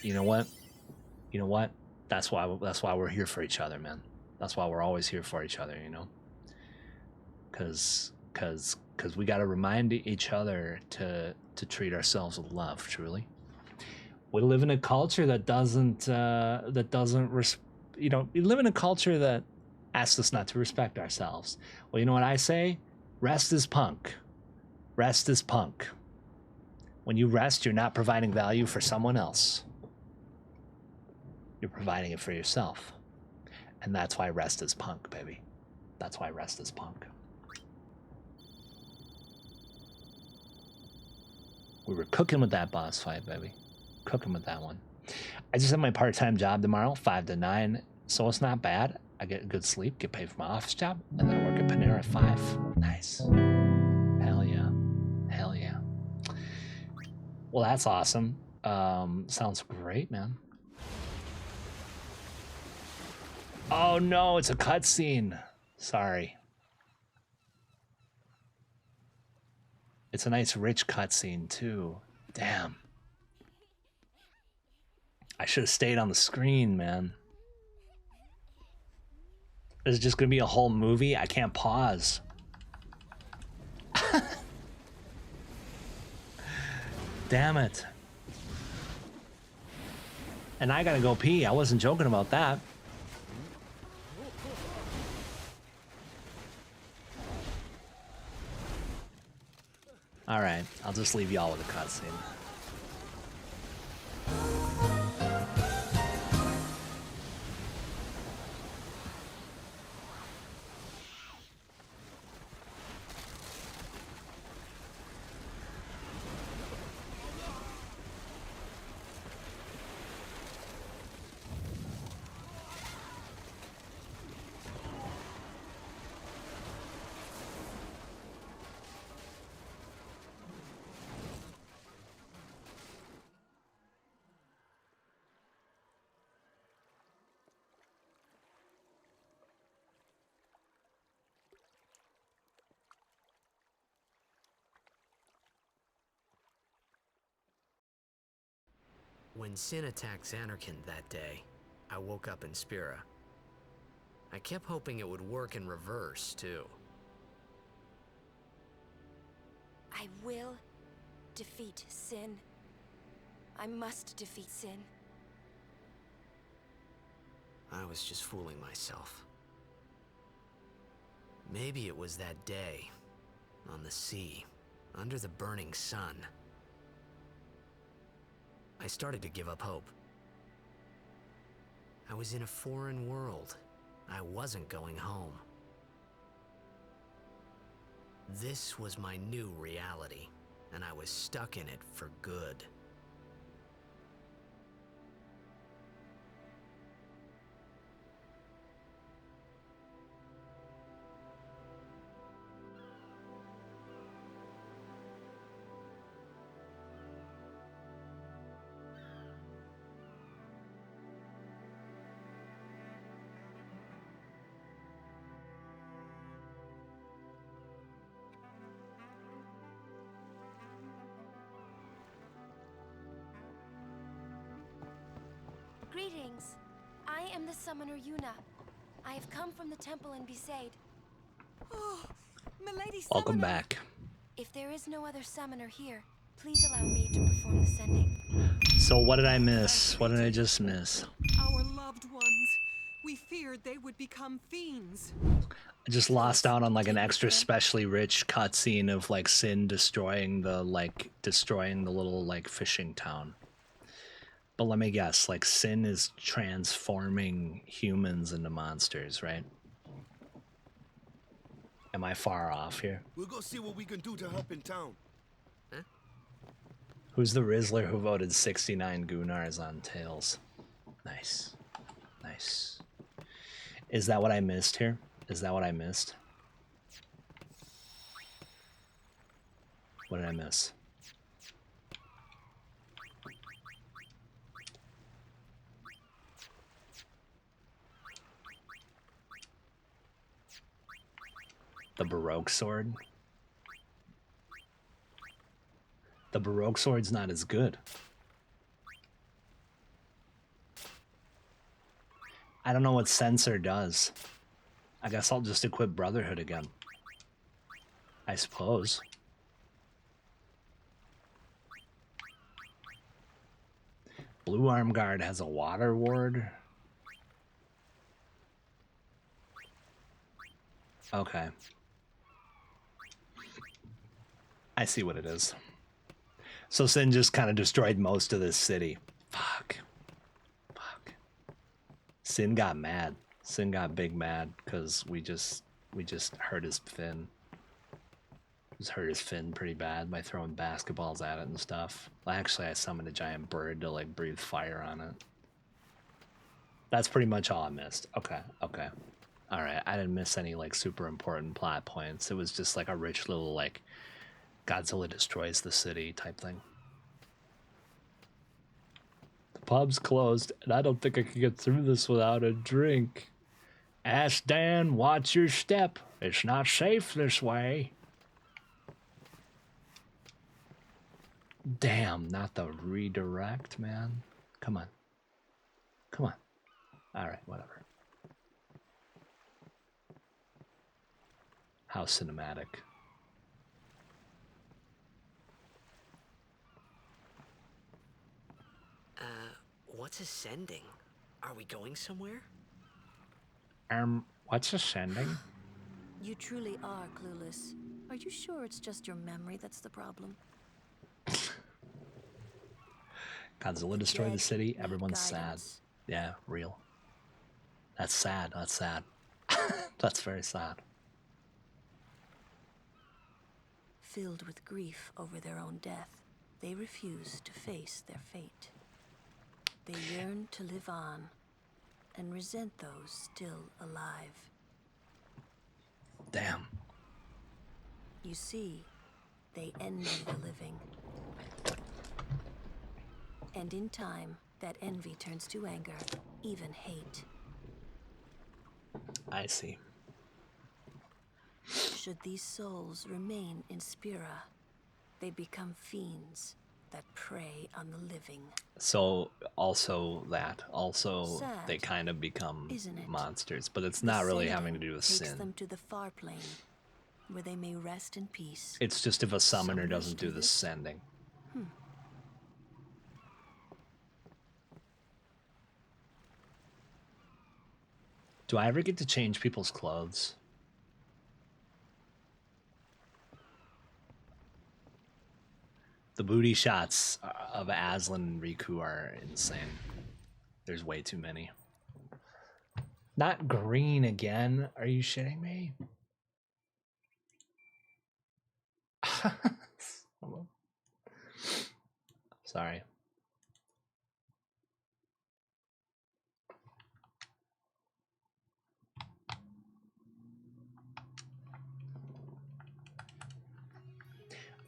You know what? You know what? That's why we're here for each other, man. That's why we're always here for each other, you know? Cause we gotta remind each other to treat ourselves with love, truly. We live in a culture that doesn't you know, we live in a culture that asks us not to respect ourselves. Well, you know what I say? Rest is punk. Rest is punk. When you rest, you're not providing value for someone else. You're providing it for yourself. And that's why rest is punk, baby. That's why rest is punk. We were cooking with that boss fight, baby. Cooking with that one. I just have my part-time job tomorrow, 5 to 9, so it's not bad. I get good sleep, get paid for my office job, and then I work at Panera at 5. Nice. Hell yeah. Hell yeah. Well, that's awesome. Sounds great, man. Oh no, it's a cutscene. Sorry. It's a nice rich cutscene too. Damn. I should have stayed on the screen, man. Is it just gonna be a whole movie? I can't pause. Damn it. And I gotta go pee. I wasn't joking about that. Alright, I'll just leave y'all with a cutscene. When Sin attacked Xanarkand that day, I woke up in Spira. I kept hoping it would work in reverse, too. I will defeat Sin. I must defeat Sin. I was just fooling myself. Maybe it was that day, on the sea, under the burning sun. I started to give up hope. I was in a foreign world. I wasn't going home. This was my new reality, and I was stuck in it for good. Greetings. I am the summoner Yuna. I have come from the temple in Besaid. Oh, milady Welcome summoner. back. If there is no other summoner here, please allow me to perform the sending. So what did I miss? What did I just miss? Our loved ones. We feared they would become fiends. I just lost out on like an extra specially rich cutscene of like Sin destroying the little like fishing town. But let me guess, like Sin is transforming humans into monsters, right? Am I far off here? We'll go see what we can do to help in town. Who's the Rizzler who voted 69 Gunars on Tails? Nice. Nice. Is that what I missed here? Is that what I missed? What did I miss? The Baroque sword? The Baroque sword's not as good. I don't know what Sensor does. I guess I'll just equip Brotherhood again. I suppose. Blue Arm Guard has a water ward. Okay. I see what it is. So Sin just kind of destroyed most of this city. Fuck. Fuck. Sin got mad. Sin got big mad because we just hurt his fin. Just hurt his fin pretty bad by throwing basketballs at it and stuff. Well, actually, I summoned a giant bird to like breathe fire on it. That's pretty much all I missed. Okay, okay. All right, I didn't miss any like super important plot points. It was just like a rich little like Godzilla destroys the city type thing. The pub's closed, and I don't think I can get through this without a drink. Ask Dan, watch your step. It's not safe this way. Damn, not the redirect, man. Come on. Come on. All right, whatever. How cinematic. What's ascending? Are we going somewhere? What's ascending? You truly are clueless. Are you sure it's just your memory that's the problem? Godzilla destroyed the city. Everyone's sad. Yeah, real. That's sad. That's sad. That's very sad. Filled with grief over their own death, they refuse to face their fate. They yearn to live on and resent those still alive. Damn. You see, they envy the living. And in time, that envy turns to anger, even hate. I see. Should these souls remain in Spira, they become fiends that prey on the living. So also that. Also Sad, they kind of become isn't it? monsters, but it's not really having to do with takes sin. them to the far plane, where they may rest in peace. It's just if a summoner Summoners doesn't do do the this? sending. Do I ever get to change people's clothes? The booty shots of Aslan and Riku are insane. There's way too many. Not green again. Are you shitting me? Sorry.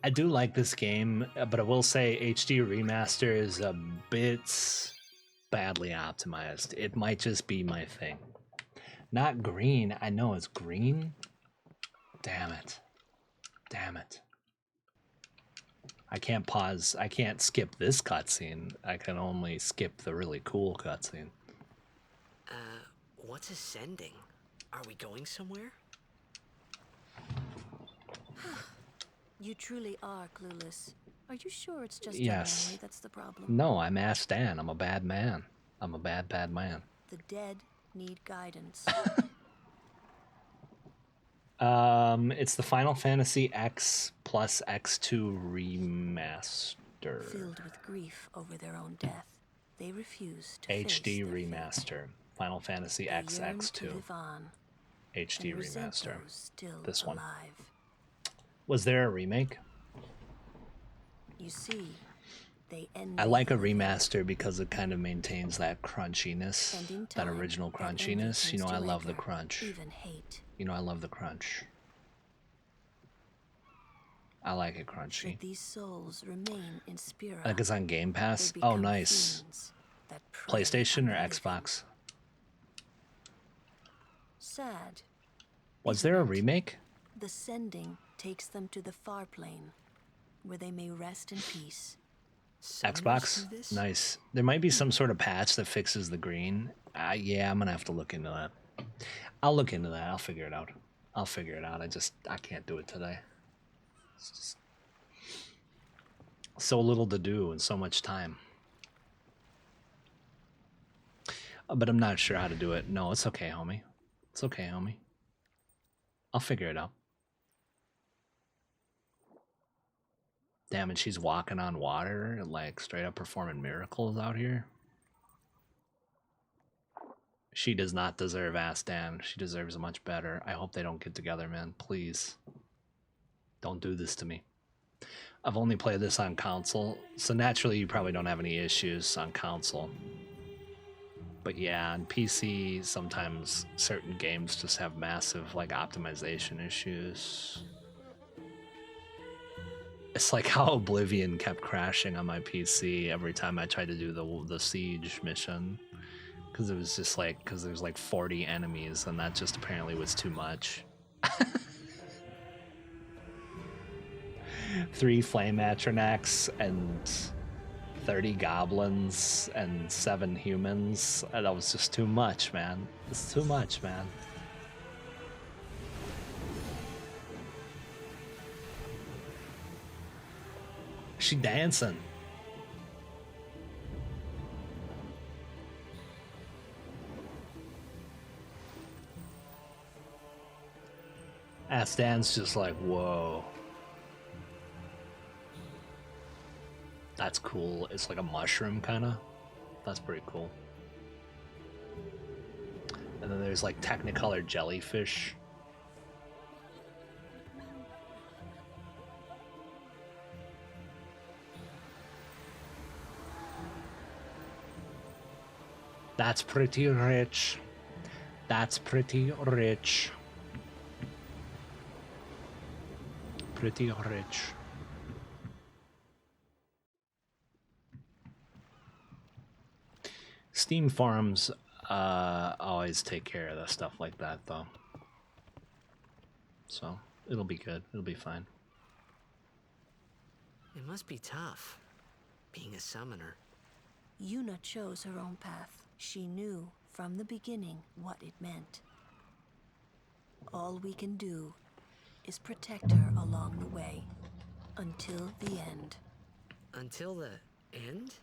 I do like this game, but I will say HD Remaster is a bit badly optimized. It might just be my thing. Not green. I know it's green. Damn it. Damn it. I can't pause. I can't skip this cutscene. I can only skip the really cool cutscene. What's ascending? Are we going somewhere? You truly are clueless. Are you sure it's just your Yes. memory that's the problem? No, I'm Ass Dan. I'm a bad man. I'm a bad, bad man. The dead need guidance. It's the Final Fantasy X plus X2 remaster. Filled with grief over their own death, they refuse to HD face their remaster. Final Fantasy They X yearn X2 to live on HD and resent remaster. those still This one. alive. Was there a remake? You see, they end. I like a remaster because it kind of maintains that crunchiness, And in that time, original that envy crunchiness. You turns know, I to love the anger, crunch. even hate. You know, I love the crunch. I like it crunchy. Should these souls remain in Spira, I think it's on Game Pass. they Oh, become nice. fiends that prey PlayStation on or the living. Xbox? Sad. Was there a remake? The sending takes them to the far plane, where they may rest in peace. Xbox? Nice. There might be some sort of patch that fixes the green. Yeah, I'm gonna have to look into that. I'll look into that. I'll figure it out. I'll figure it out. I can't do it today. It's just so little to do and so much time. But I'm not sure how to do it. No, it's okay, homie. It's okay, homie. I'll figure it out. Damn, and she's walking on water and like straight up performing miracles out here. She does not deserve Ass Dan. She deserves much better. I hope they don't get together, man. Please. Don't do this to me. I've only played this on console, so naturally you probably don't have any issues on console. But yeah, on PC, sometimes certain games just have massive like optimization issues. It's like how Oblivion kept crashing on my PC every time I tried to do the siege mission. Because it was just like, because there's like 40 enemies, and that just apparently was too much. 3 flame atronachs and 30 goblins and 7 humans. And that was just too much, man. It's too much, man. She dancing. Ass Dan's just like, whoa. That's cool. It's like a mushroom, kind of. That's pretty cool. And then there's like Technicolor jellyfish. That's pretty rich. That's pretty rich. Pretty rich. Steam forums always take care of the stuff like that, though. So it'll be good. It'll be fine. It must be tough, being a summoner. Yuna chose her own path. She knew from the beginning what it meant. All we can do is protect her along the way, until the end. Until the end?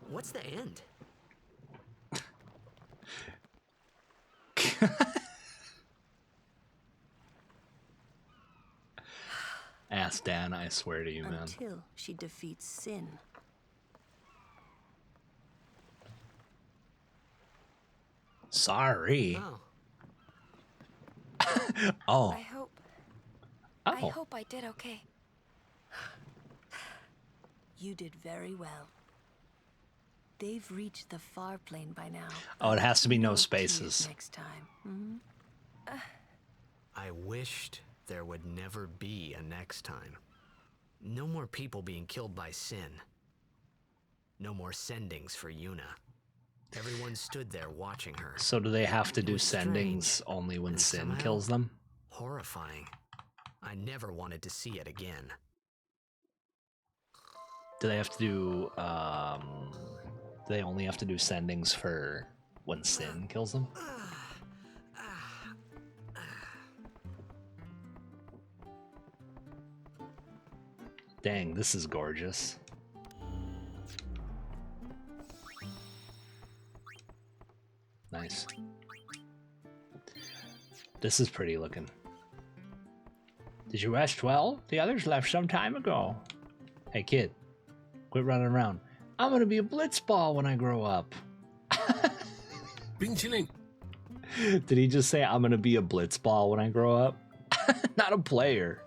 What's the end? Ask Dan, I swear to you, man. Until she defeats sin. Sorry. Oh. Oh. I hope I did okay. You did very well. They've reached the far plane by now. Oh, it has to be no tears spaces. next time. I wished there would never be a next time. No more people being killed by sin. No more sendings for Yuna. Everyone stood there watching her. So do they have to It do was sendings strange, only when and Sin somehow kills them? Horrifying. I never wanted to see it again. Do they have to do, do they only have to do sendings for when Sin kills them? Dang, this is gorgeous. Nice. This is pretty looking. Did you rest well? The others left some time ago. Hey kid, quit running around. I'm gonna be a blitzball when I grow up. Been chilling. Did he just say I'm gonna be a blitzball when I grow up? Not a player,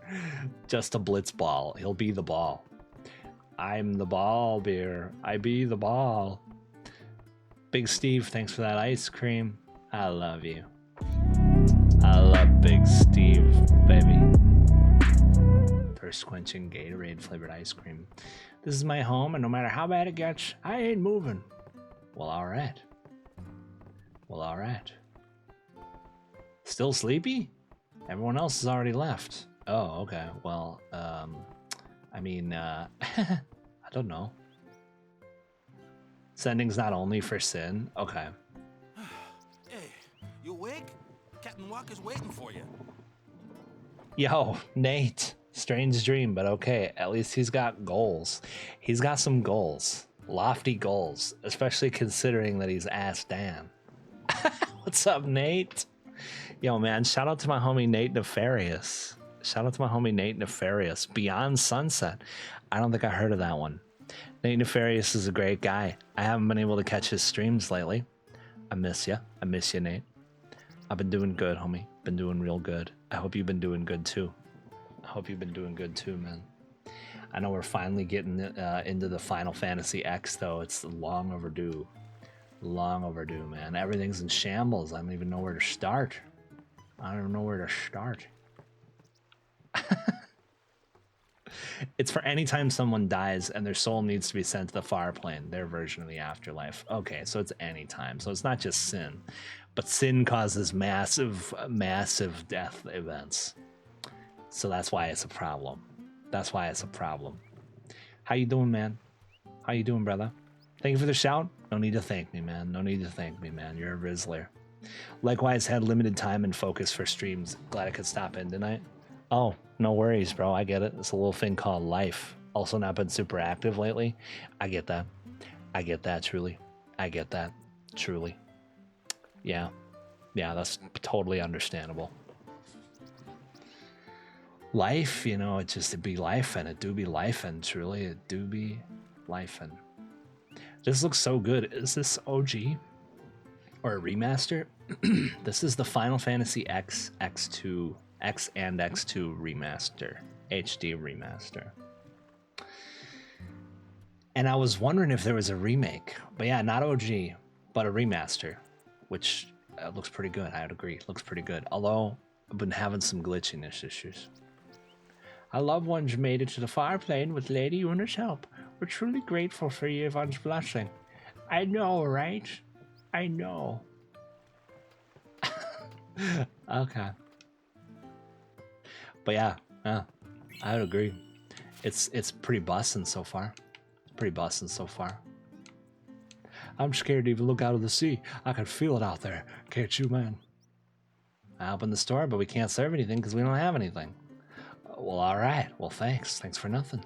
just a blitzball. He'll be the ball. I'm the ball, beer. I be the ball. Big Steve, thanks for that ice cream. I love you. I love Big Steve, baby. Thirst quenching Gatorade flavored ice cream. This is my home, and no matter how bad it gets, I ain't moving. Well, alright. Well, alright. Still sleepy? Everyone else has already left. Oh, okay. Well, I mean, I don't know. Sending's not only for Sin? Okay. Hey, you awake? Captain Walker's waiting for you. Yo, Nate. Strange dream, but okay. At least he's got goals. He's got some goals. Lofty goals. Especially considering that he's asked Dan. What's up, Nate? Yo, man, shout out to my homie Nate Nefarious. Shout out to my homie Nate Nefarious. Beyond Sunset. I don't think I heard of that one. Nate Nefarious is a great guy. I haven't been able to catch his streams lately. I miss you. I miss you, Nate. I've been doing good, homie. Been doing real good. I hope you've been doing good, too. I hope you've been doing good, too, man. I know we're finally getting into the Final Fantasy X, though. It's long overdue. Long overdue, man. Everything's in shambles. I don't even know where to start. I don't know where to start. It's for any time someone dies and their soul needs to be sent to the far plane, their version of the afterlife. Okay, so it's any time. So it's not just Sin, but Sin causes massive, massive death events. So that's why it's a problem. That's why it's a problem. How you doing, man? How you doing, brother? Thank you for the shout. No need to thank me, man. No need to thank me, man. You're a Rizzler. Likewise, had limited time and focus for streams. Glad I could stop in tonight. Oh, no worries, bro. I get it. It's a little thing called life. Also not been super active lately. I get that. I get that, truly. I get that, truly. Yeah. Yeah, that's totally understandable. Life, you know, it'd be life, and it do be life, and truly, it do be life, and this looks so good. Is this OG or a remaster? This is the Final Fantasy X, X2, X and X2 remaster, HD remaster. And I was wondering if there was a remake, but yeah, not OG, but a remaster, which looks pretty good. I'd agree, looks pretty good. Although I've been having some glitchiness issues. Our loved ones made it to the far plane with Lady Una's help. We're truly grateful for Yvonne's blessing. I know, right? I know. Okay. But yeah, I would agree. It's pretty bussin' so far. Pretty bussin' so far. I'm scared to even look out of the sea. I can feel it out there. Can't you, man? I opened the store, but we can't serve anything because we don't have anything. Well, all right. Well, thanks. Thanks for nothing.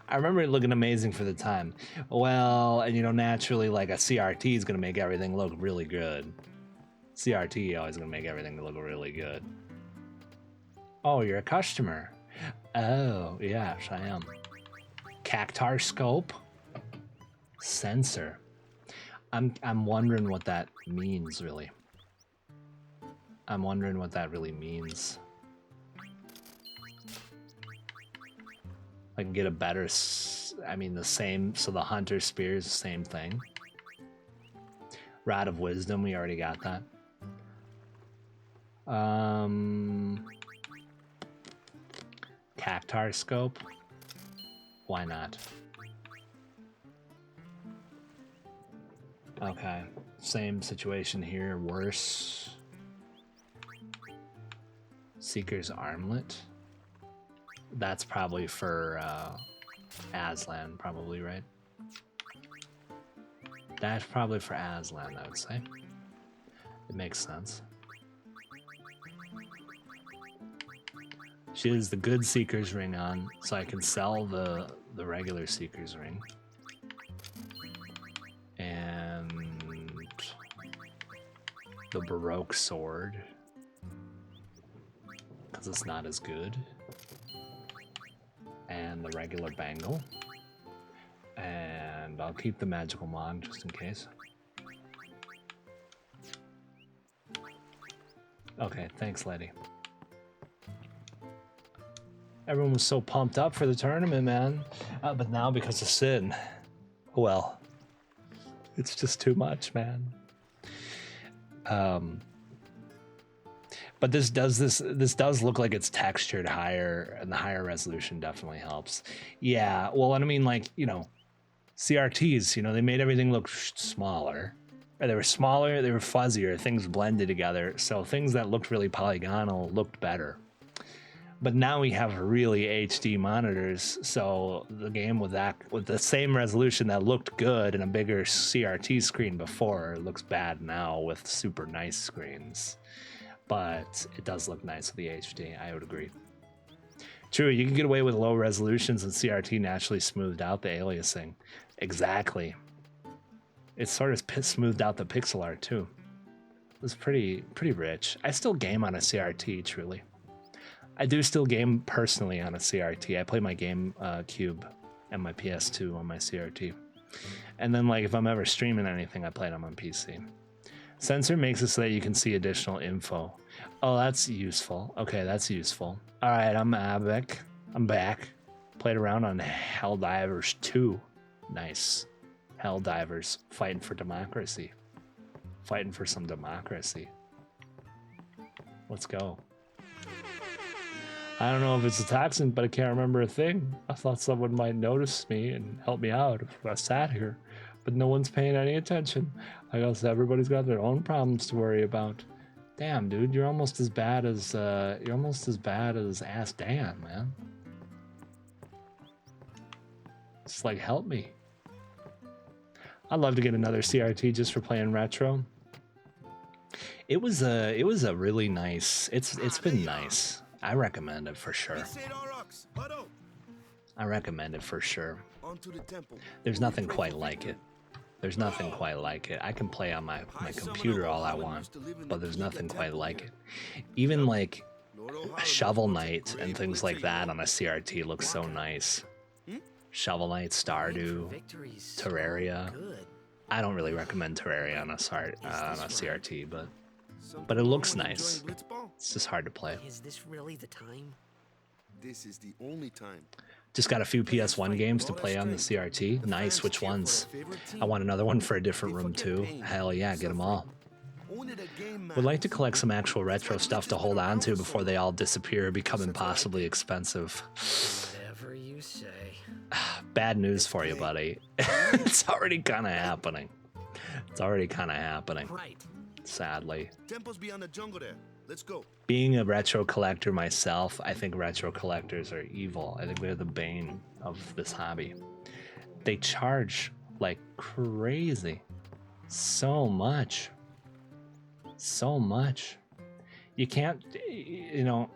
I remember it looking amazing for the time. Well, and you know, naturally, like a CRT is going to make everything look really good. CRT always going to make everything look really good. Oh, you're a customer. Oh, yes, I am. Cactar scope. Sensor. I'm wondering what that means, really. I'm wondering what that really means. I can get a better, I mean the same, so the Hunter Spear is the same thing. Rod of Wisdom, we already got that. Cactar Scope? Why not? Okay, same situation here, worse. Seeker's Armlet. That's probably for Aslan, probably, right? That's probably for Aslan, I would say. It makes sense. She has the good Seeker's Ring on, so I can sell the regular Seeker's Ring. And the Baroque Sword, because it's not as good. And the regular bangle. And I'll keep the magical mod just in case. Okay, thanks, lady. Everyone was so pumped up for the tournament, man. But now because of Sin, well, it's just too much, man. But this does look like it's textured higher, and the higher resolution definitely helps. Yeah, well, and I mean, like, you know, CRTs, you know, they made everything look smaller. Or they were smaller, they were fuzzier, things blended together, so things that looked really polygonal looked better. But now we have really HD monitors, so the game with the same resolution that looked good in a bigger CRT screen before looks bad now with super nice screens. But it does look nice with the HD, I would agree. True, you can get away with low resolutions and CRT naturally smoothed out the aliasing. Exactly. It sort of smoothed out the pixel art too. It was pretty rich. I still game on a CRT, truly. I do still game personally on a CRT. I play my game Cube and my PS2 on my CRT. And then, like, if I'm ever streaming anything, I play them on PC. Sensor makes it so that you can see additional info. Oh, that's useful. Okay, that's useful. All right, I'm back. Played around on Helldivers 2. Nice. Helldivers, fighting for democracy. Fighting for some democracy. Let's go. I don't know if it's a toxin, but I can't remember a thing. I thought someone might notice me and help me out if I sat here, but no one's paying any attention. I guess everybody's got their own problems to worry about. Damn, dude, you're almost as bad as Ass Dan, man. It's like, help me. I'd love to get another CRT just for playing retro. It was a really nice. It's been nice. I recommend it for sure. I recommend it for sure. There's nothing quite like it. There's nothing quite like it. I can play on my computer all I want, but there's nothing quite like it. Even like Shovel Knight and things like that on a CRT looks so nice. Shovel Knight, Stardew, Terraria. I don't really recommend Terraria on a CRT, but it looks nice. It's just hard to play. Is this really the time? This is the only time. Just got a few PS1 games to play on the CRT. Nice, which ones? I want another one for a different room too. Hell yeah, get them all. Would like to collect some actual retro stuff to hold on to before they all disappear, become impossibly expensive. Whatever you say. Bad news for you, buddy. It's already kind of happening. It's already kind of happening. Right. Sadly. Tempo's beyond the jungle there. Let's go. Being a retro collector myself, I think retro collectors are evil. I think they're the bane of this hobby. They charge like crazy. So much. So much. You can't, you know,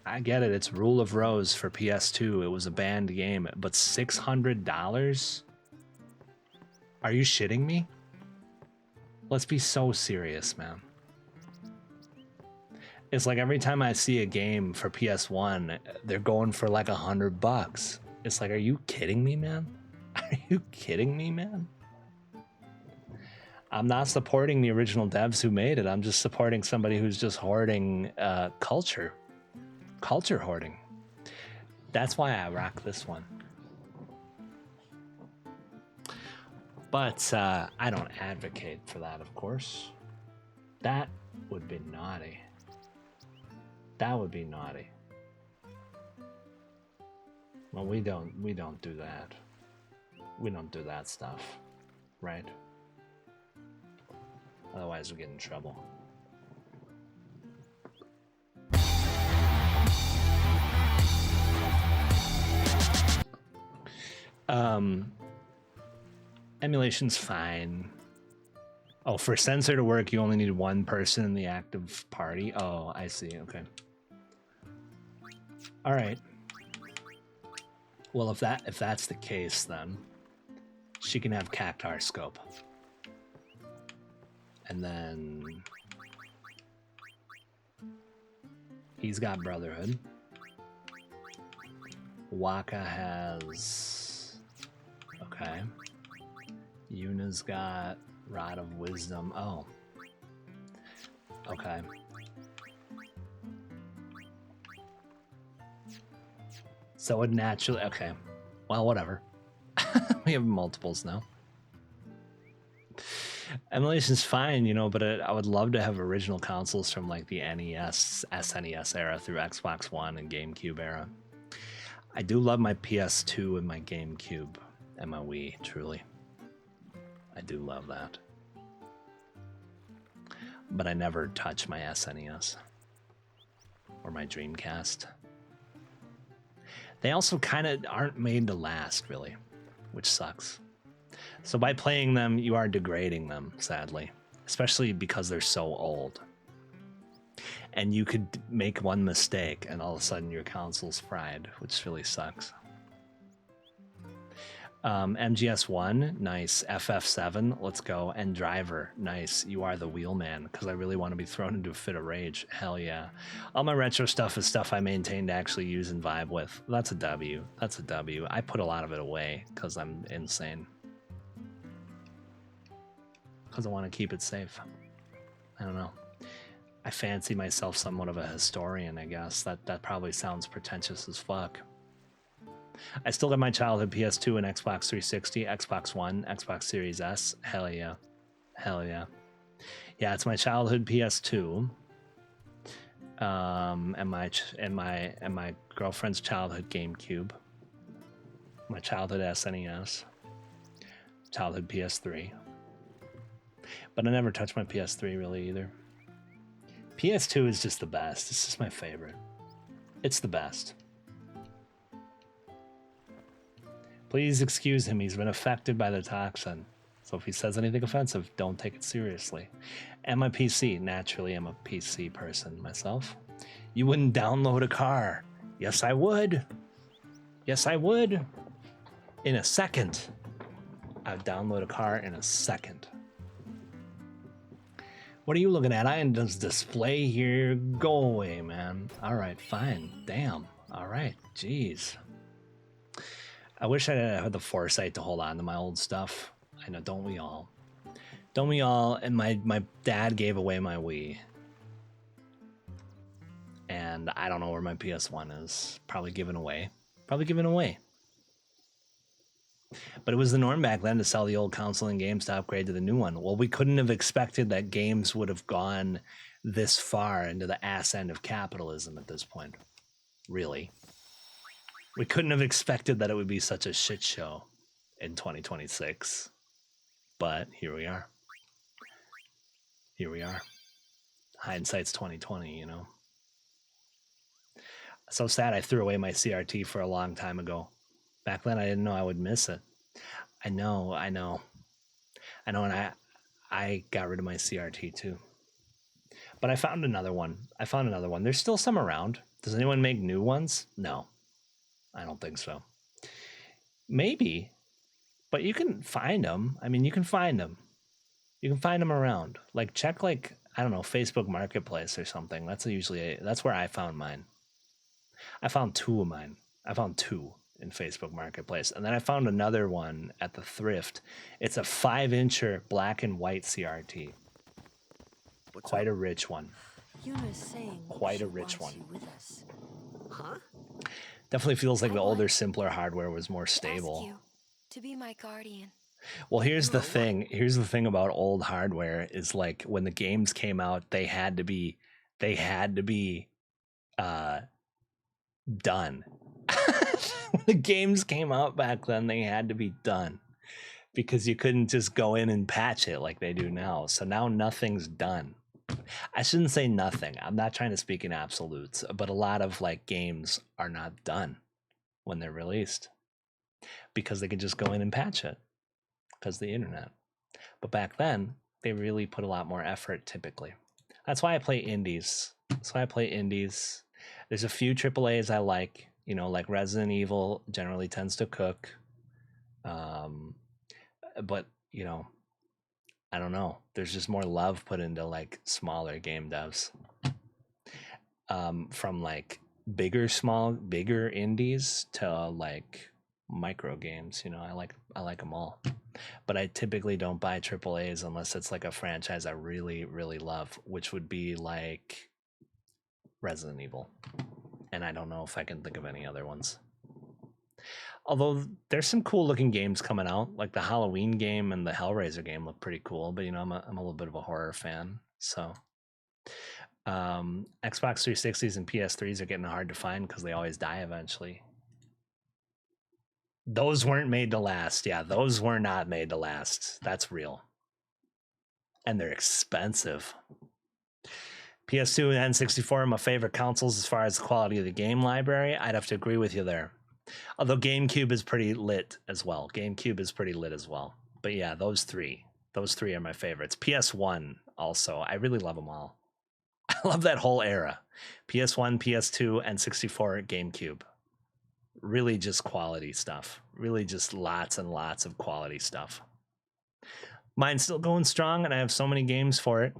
I get it. It's Rule of Rose for PS2. It was a banned game, but $600? Are you shitting me? Let's be so serious, man. It's like every time I see a game for PS1, they're going for like $100. It's like, are you kidding me, man? Are you kidding me, man? I'm not supporting the original devs who made it. I'm just supporting somebody who's just hoarding culture. Culture hoarding. That's why I rock this one. But I don't advocate for that, of course. That would be naughty. That would be naughty. Well, we don't do that. We don't do that stuff, right? Otherwise, we get in trouble. Emulation's fine. Oh, for sensor to work, you only need one person in the active party. Oh, I see. Okay. All right. Well, if that's the case, then she can have Cactar scope, and then he's got Brotherhood. Waka has... Okay. Yuna's got Rod of Wisdom. Oh. Okay. So it would naturally... Okay. Well, whatever. We have multiples now. Emulation's fine, you know, but I would love to have original consoles from like the NES, SNES era through Xbox One and GameCube era. I do love my PS2 and my GameCube and my Wii, truly. I do love that. But I never touch my SNES or my Dreamcast. They also kind of aren't made to last, really, which sucks. So by playing them, you are degrading them, sadly, especially because they're so old. And you could make one mistake and all of a sudden your console's fried, which really sucks. MGS1, nice. FF7, let's go. And Driver, nice. You are the wheelman, because I really want to be thrown into a fit of rage. Hell yeah. All my retro stuff is stuff I maintain to actually use and vibe with. That's a W. That's a W. I put a lot of it away because I'm insane. Because I want to keep it safe. I don't know. I fancy myself somewhat of a historian, I guess. That probably sounds pretentious as fuck. I still got my childhood PS2 and Xbox 360, Xbox One, Xbox Series S. Hell yeah. Hell yeah. Yeah, it's my childhood PS2. And my girlfriend's childhood GameCube. My childhood SNES. Childhood PS3. But I never touched my PS3 really either. PS2 is just the best. It's just my favorite. It's the best. Please excuse him. He's been affected by the toxin. So if he says anything offensive, don't take it seriously. And my PC. Naturally, I'm a PC person myself. You wouldn't download a car. Yes, I would. Yes, I would. In a second. I'd download a car in a second. What are you looking at? I am just display here. Go away, man. All right, fine. Damn. All right. Jeez. I wish I had the foresight to hold on to my old stuff. I know, don't we all? Don't we all? And my dad gave away my Wii. And I don't know where my PS1 is. Probably given away. Probably given away. But it was the norm back then to sell the old console and games to upgrade to the new one. Well, we couldn't have expected that games would have gone this far into the ass end of capitalism at this point. Really. We couldn't have expected that it would be such a shit show in 2026. But here we are. Here we are. Hindsight's 2020, you know. So sad I threw away my CRT for a long time ago. Back then I didn't know I would miss it. I know, and I got rid of my CRT too. But I found another one. There's still some around. Does anyone make new ones? No. I don't think so. Maybe, but you can find them. I mean, you can find them. You can find them around. Like check like, I don't know, Facebook Marketplace or something. That's where I found mine. I found two of mine. I found two in Facebook Marketplace. And then I found another one at the thrift. It's a 5-incher black and white CRT. Quite a rich one. Yuna's saying Quite a rich one. with us. Huh? Definitely feels like the older, simpler hardware was more stable. Ask you to be my guardian. Well, here's the thing. Here's the thing about old hardware is like when the games came out, they had to be done. When the games came out back then, they had to be done because you couldn't just go in and patch it like they do now. So now nothing's done. I shouldn't say nothing. I'm not trying to speak in absolutes, but a lot of like games are not done when they're released. because they could just go in and patch it because of the internet. But back then, they really put a lot more effort typically. That's why I play indies. There's a few AAAs I like, you know, like Resident Evil generally tends to cook. But, you know, I don't know. There's just more love put into like smaller game devs. From like bigger indies to like micro games, you know, I like them all. But I typically don't buy AAAs unless it's like a franchise I really, really love, which would be like Resident Evil. And I don't know if I can think of any other ones. Although there's some cool looking games coming out, like the Halloween game and the Hellraiser game look pretty cool, but you know, I'm a little bit of a horror fan. So Xbox 360s and PS3s are getting hard to find because they always die eventually. Those weren't made to last. Yeah, those were not made to last. That's real. And they're expensive. PS2 and N64 are my favorite consoles as far as the quality of the game library. I'd have to agree with you there. Although GameCube is pretty lit as well. But yeah, those three are my favorites. PS1 also. I really love them all. I love that whole era. PS1, PS2, and 64 GameCube. Really just quality stuff. Really just lots and lots of quality stuff. Mine's still going strong, and I have so many games for it.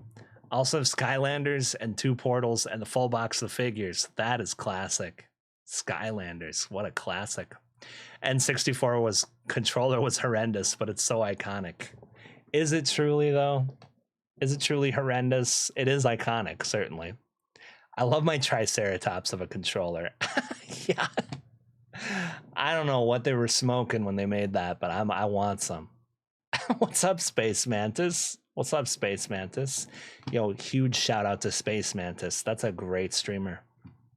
Also have Skylanders and 2 Portals and the full box of figures. That is classic. Skylanders, what a classic. N64 controller was horrendous, but it's so iconic. Is it truly though? Is it truly horrendous? It is iconic, certainly. I love my Triceratops of a controller. Yeah. I don't know what they were smoking when they made that, but I want some. What's up, Space Mantis? Yo, huge shout out to Space Mantis. That's a great streamer.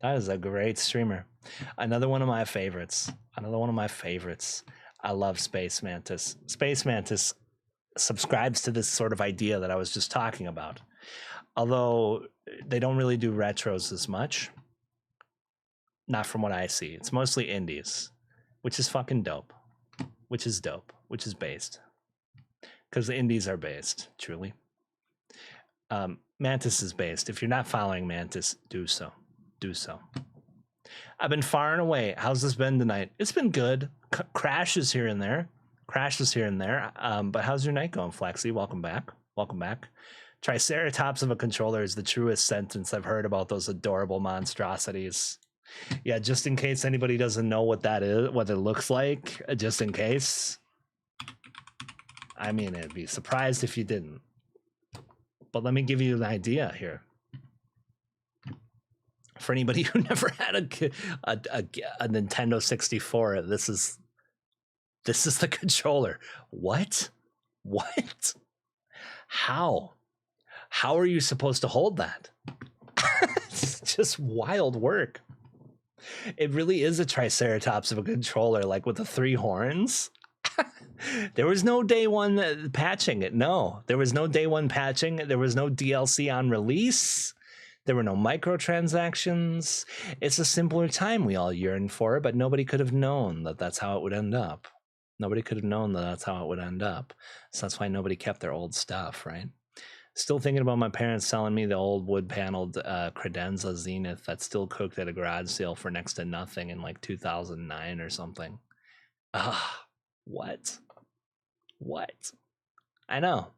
That is a great streamer. Another one of my favorites. I love Space Mantis. Space Mantis subscribes to this sort of idea that I was just talking about. Although they don't really do retros as much. Not from what I see. It's mostly indies, which is fucking dope. Which is based. Because the indies are based, truly. Mantis is based. If you're not following Mantis, do so. I've been far and away. How's this been tonight? It's been good. Crashes here and there. But how's your night going, Flexi? Welcome back. Triceratops of a controller is the truest sentence I've heard about those adorable monstrosities. Yeah, just in case anybody doesn't know what that is, what it looks like, just in case. I mean, I'd be surprised if you didn't. But let me give you an idea here. For anybody who never had a Nintendo 64, this is the controller. What? How are you supposed to hold that? It's just wild work. It really is a Triceratops of a controller, like with the 3 horns. There was no day one patching it. No, there was no day one patching. There was no DLC on release. There were no microtransactions. It's a simpler time we all yearn for, but nobody could have known that that's how it would end up. So that's why nobody kept their old stuff, right? Still thinking about my parents selling me the old wood-paneled Credenza Zenith that still cooked at a garage sale for next to nothing in like 2009 or something. What? I know.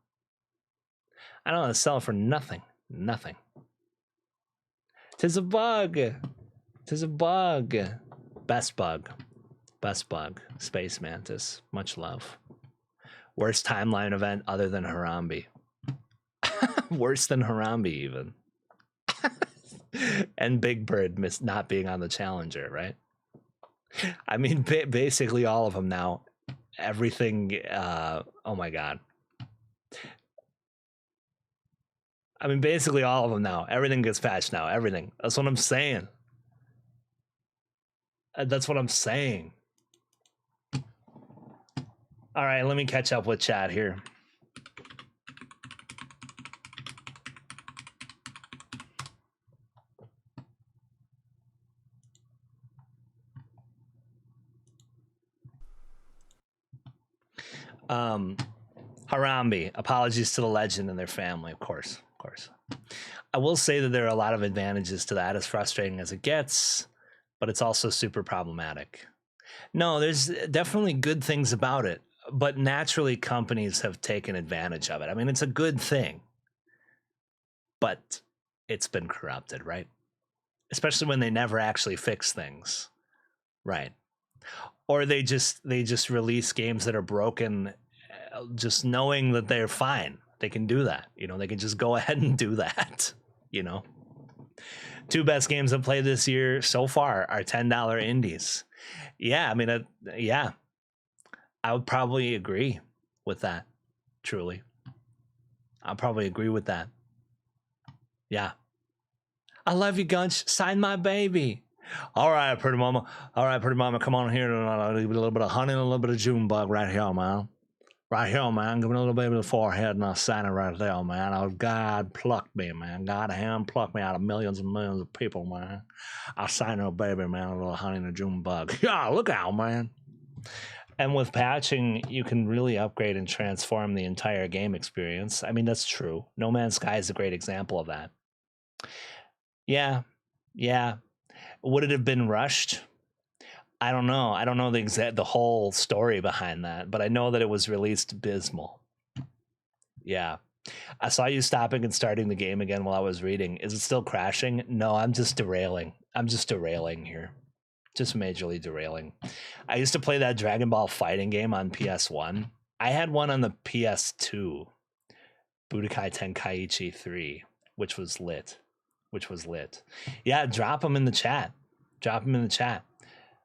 They sell it for nothing. Tis a bug. Best bug. Space Mantis. Much love. Worst timeline event other than Harambe. Worse than Harambe, even. And Big Bird not being on the Challenger, right? I mean, basically all of them now. Everything. Oh my god. I mean, basically all of them now. Everything gets patched now. Everything. That's what I'm saying. All right, let me catch up with chat here. Harambe, apologies to the legend and their family, of course, of course. I will say that there are a lot of advantages to that, as frustrating as it gets, but it's also super problematic. No, there's definitely good things about it, but naturally companies have taken advantage of it. I mean, it's a good thing, but it's been corrupted, right? Especially when they never actually fix things, right? Or they just release games that are broken, just knowing that they're fine. They can do that, you know. They can just go ahead and do that, you know. Two best games I've played this year so far are $10 indies. Yeah, I mean, yeah, I would probably agree with that. Truly, I'll probably agree with that. Yeah, I love you, Gunch. Sign my baby. All right, pretty mama. All right, pretty mama. Come on here. A little bit of honey and a little bit of June bug right here, man. Right here, man. Give me a little baby to the forehead and I'll sign it right there, man. Oh, God plucked me, man. God hand plucked me out of millions and millions of people, man. I'll sign a baby, man. A little honey and a June bug. Yeah, look out, man. And with patching, you can really upgrade and transform the entire game experience. I mean, that's true. No Man's Sky is a great example of that. Yeah, yeah. Would it have been rushed? I don't know. I don't know the whole story behind that, but I know that it was released abysmal. Yeah. I saw you stopping and starting the game again while I was reading. Is it still crashing? No, I'm just derailing. I'm just derailing here. Just majorly derailing. I used to play that Dragon Ball fighting game on PS1. I had one on the PS2, Budokai Tenkaichi 3, which was lit. Yeah, drop them in the chat. Drop them in the chat.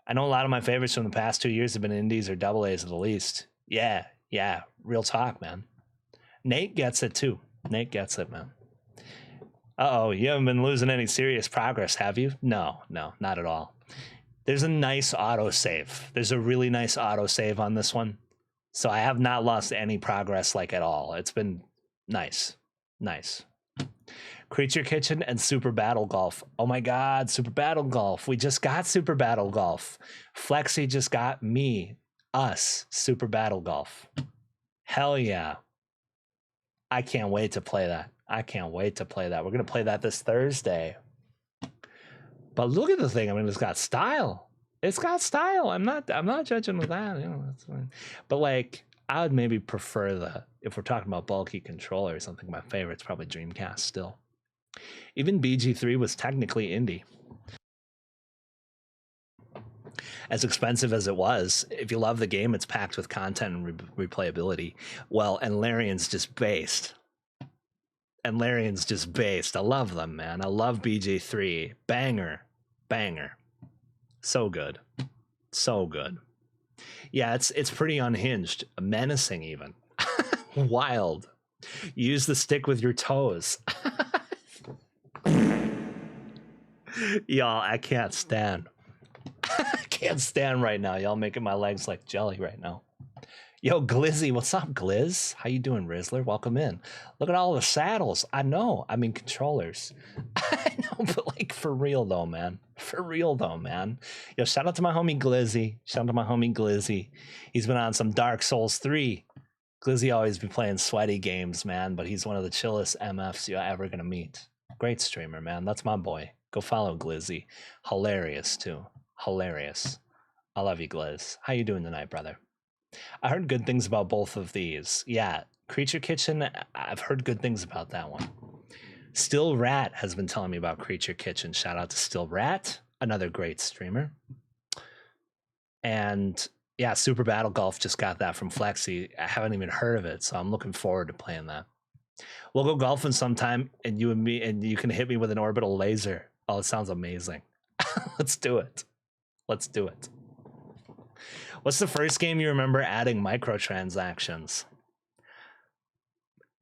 I know a lot of my favorites from the past 2 years have been indies or double A's at the least. Yeah, real talk, man. Nate gets it too. Nate gets it, man. Uh-oh, you haven't been losing any serious progress, have you? No, not at all. There's a nice autosave. There's a really nice autosave on this one. So I have not lost any progress like at all. It's been nice. Creature Kitchen and Super Battle Golf. Oh my God, Super Battle Golf. We just got Super Battle Golf. Flexi just got us, Super Battle Golf. Hell yeah. I can't wait to play that. We're going to play that this Thursday. But look at the thing. I mean, it's got style. I'm not judging with that. You know, that's fine. But like, I would maybe prefer if we're talking about bulky controller or something, my favorite's probably Dreamcast still. Even BG3 was technically indie. As expensive as it was, if you love the game, it's packed with content and replayability. Well, and Larian's just based. I love them, man. I love BG3. Banger. So good. Yeah, it's pretty unhinged. Menacing even. Wild. Use the stick with your toes. Y'all, I can't stand. I can't stand right now. Y'all making my legs like jelly right now. Yo, Glizzy, what's up, Gliz? How you doing, Rizzler? Welcome in. Look at all the saddles. I know. I mean, controllers. I know, but like for real though, man. Yo, shout out to my homie Glizzy. He's been on some Dark Souls 3. Glizzy always be playing sweaty games, man, but he's one of the chillest MFs you're ever gonna meet. Great streamer, man. That's my boy. Go follow Glizzy. Hilarious, too. Hilarious. I love you, Gliz. How you doing tonight, brother? I heard good things about both of these. Yeah, Creature Kitchen, I've heard good things about that one. Still Rat has been telling me about Creature Kitchen. Shout out to Still Rat, another great streamer. And yeah, Super Battle Golf just got that from Flexi. I haven't even heard of it, so I'm looking forward to playing that. We'll go golfing sometime, and you and me, and you can hit me with an orbital laser. Oh, it sounds amazing. Let's do it. What's the first game you remember adding microtransactions?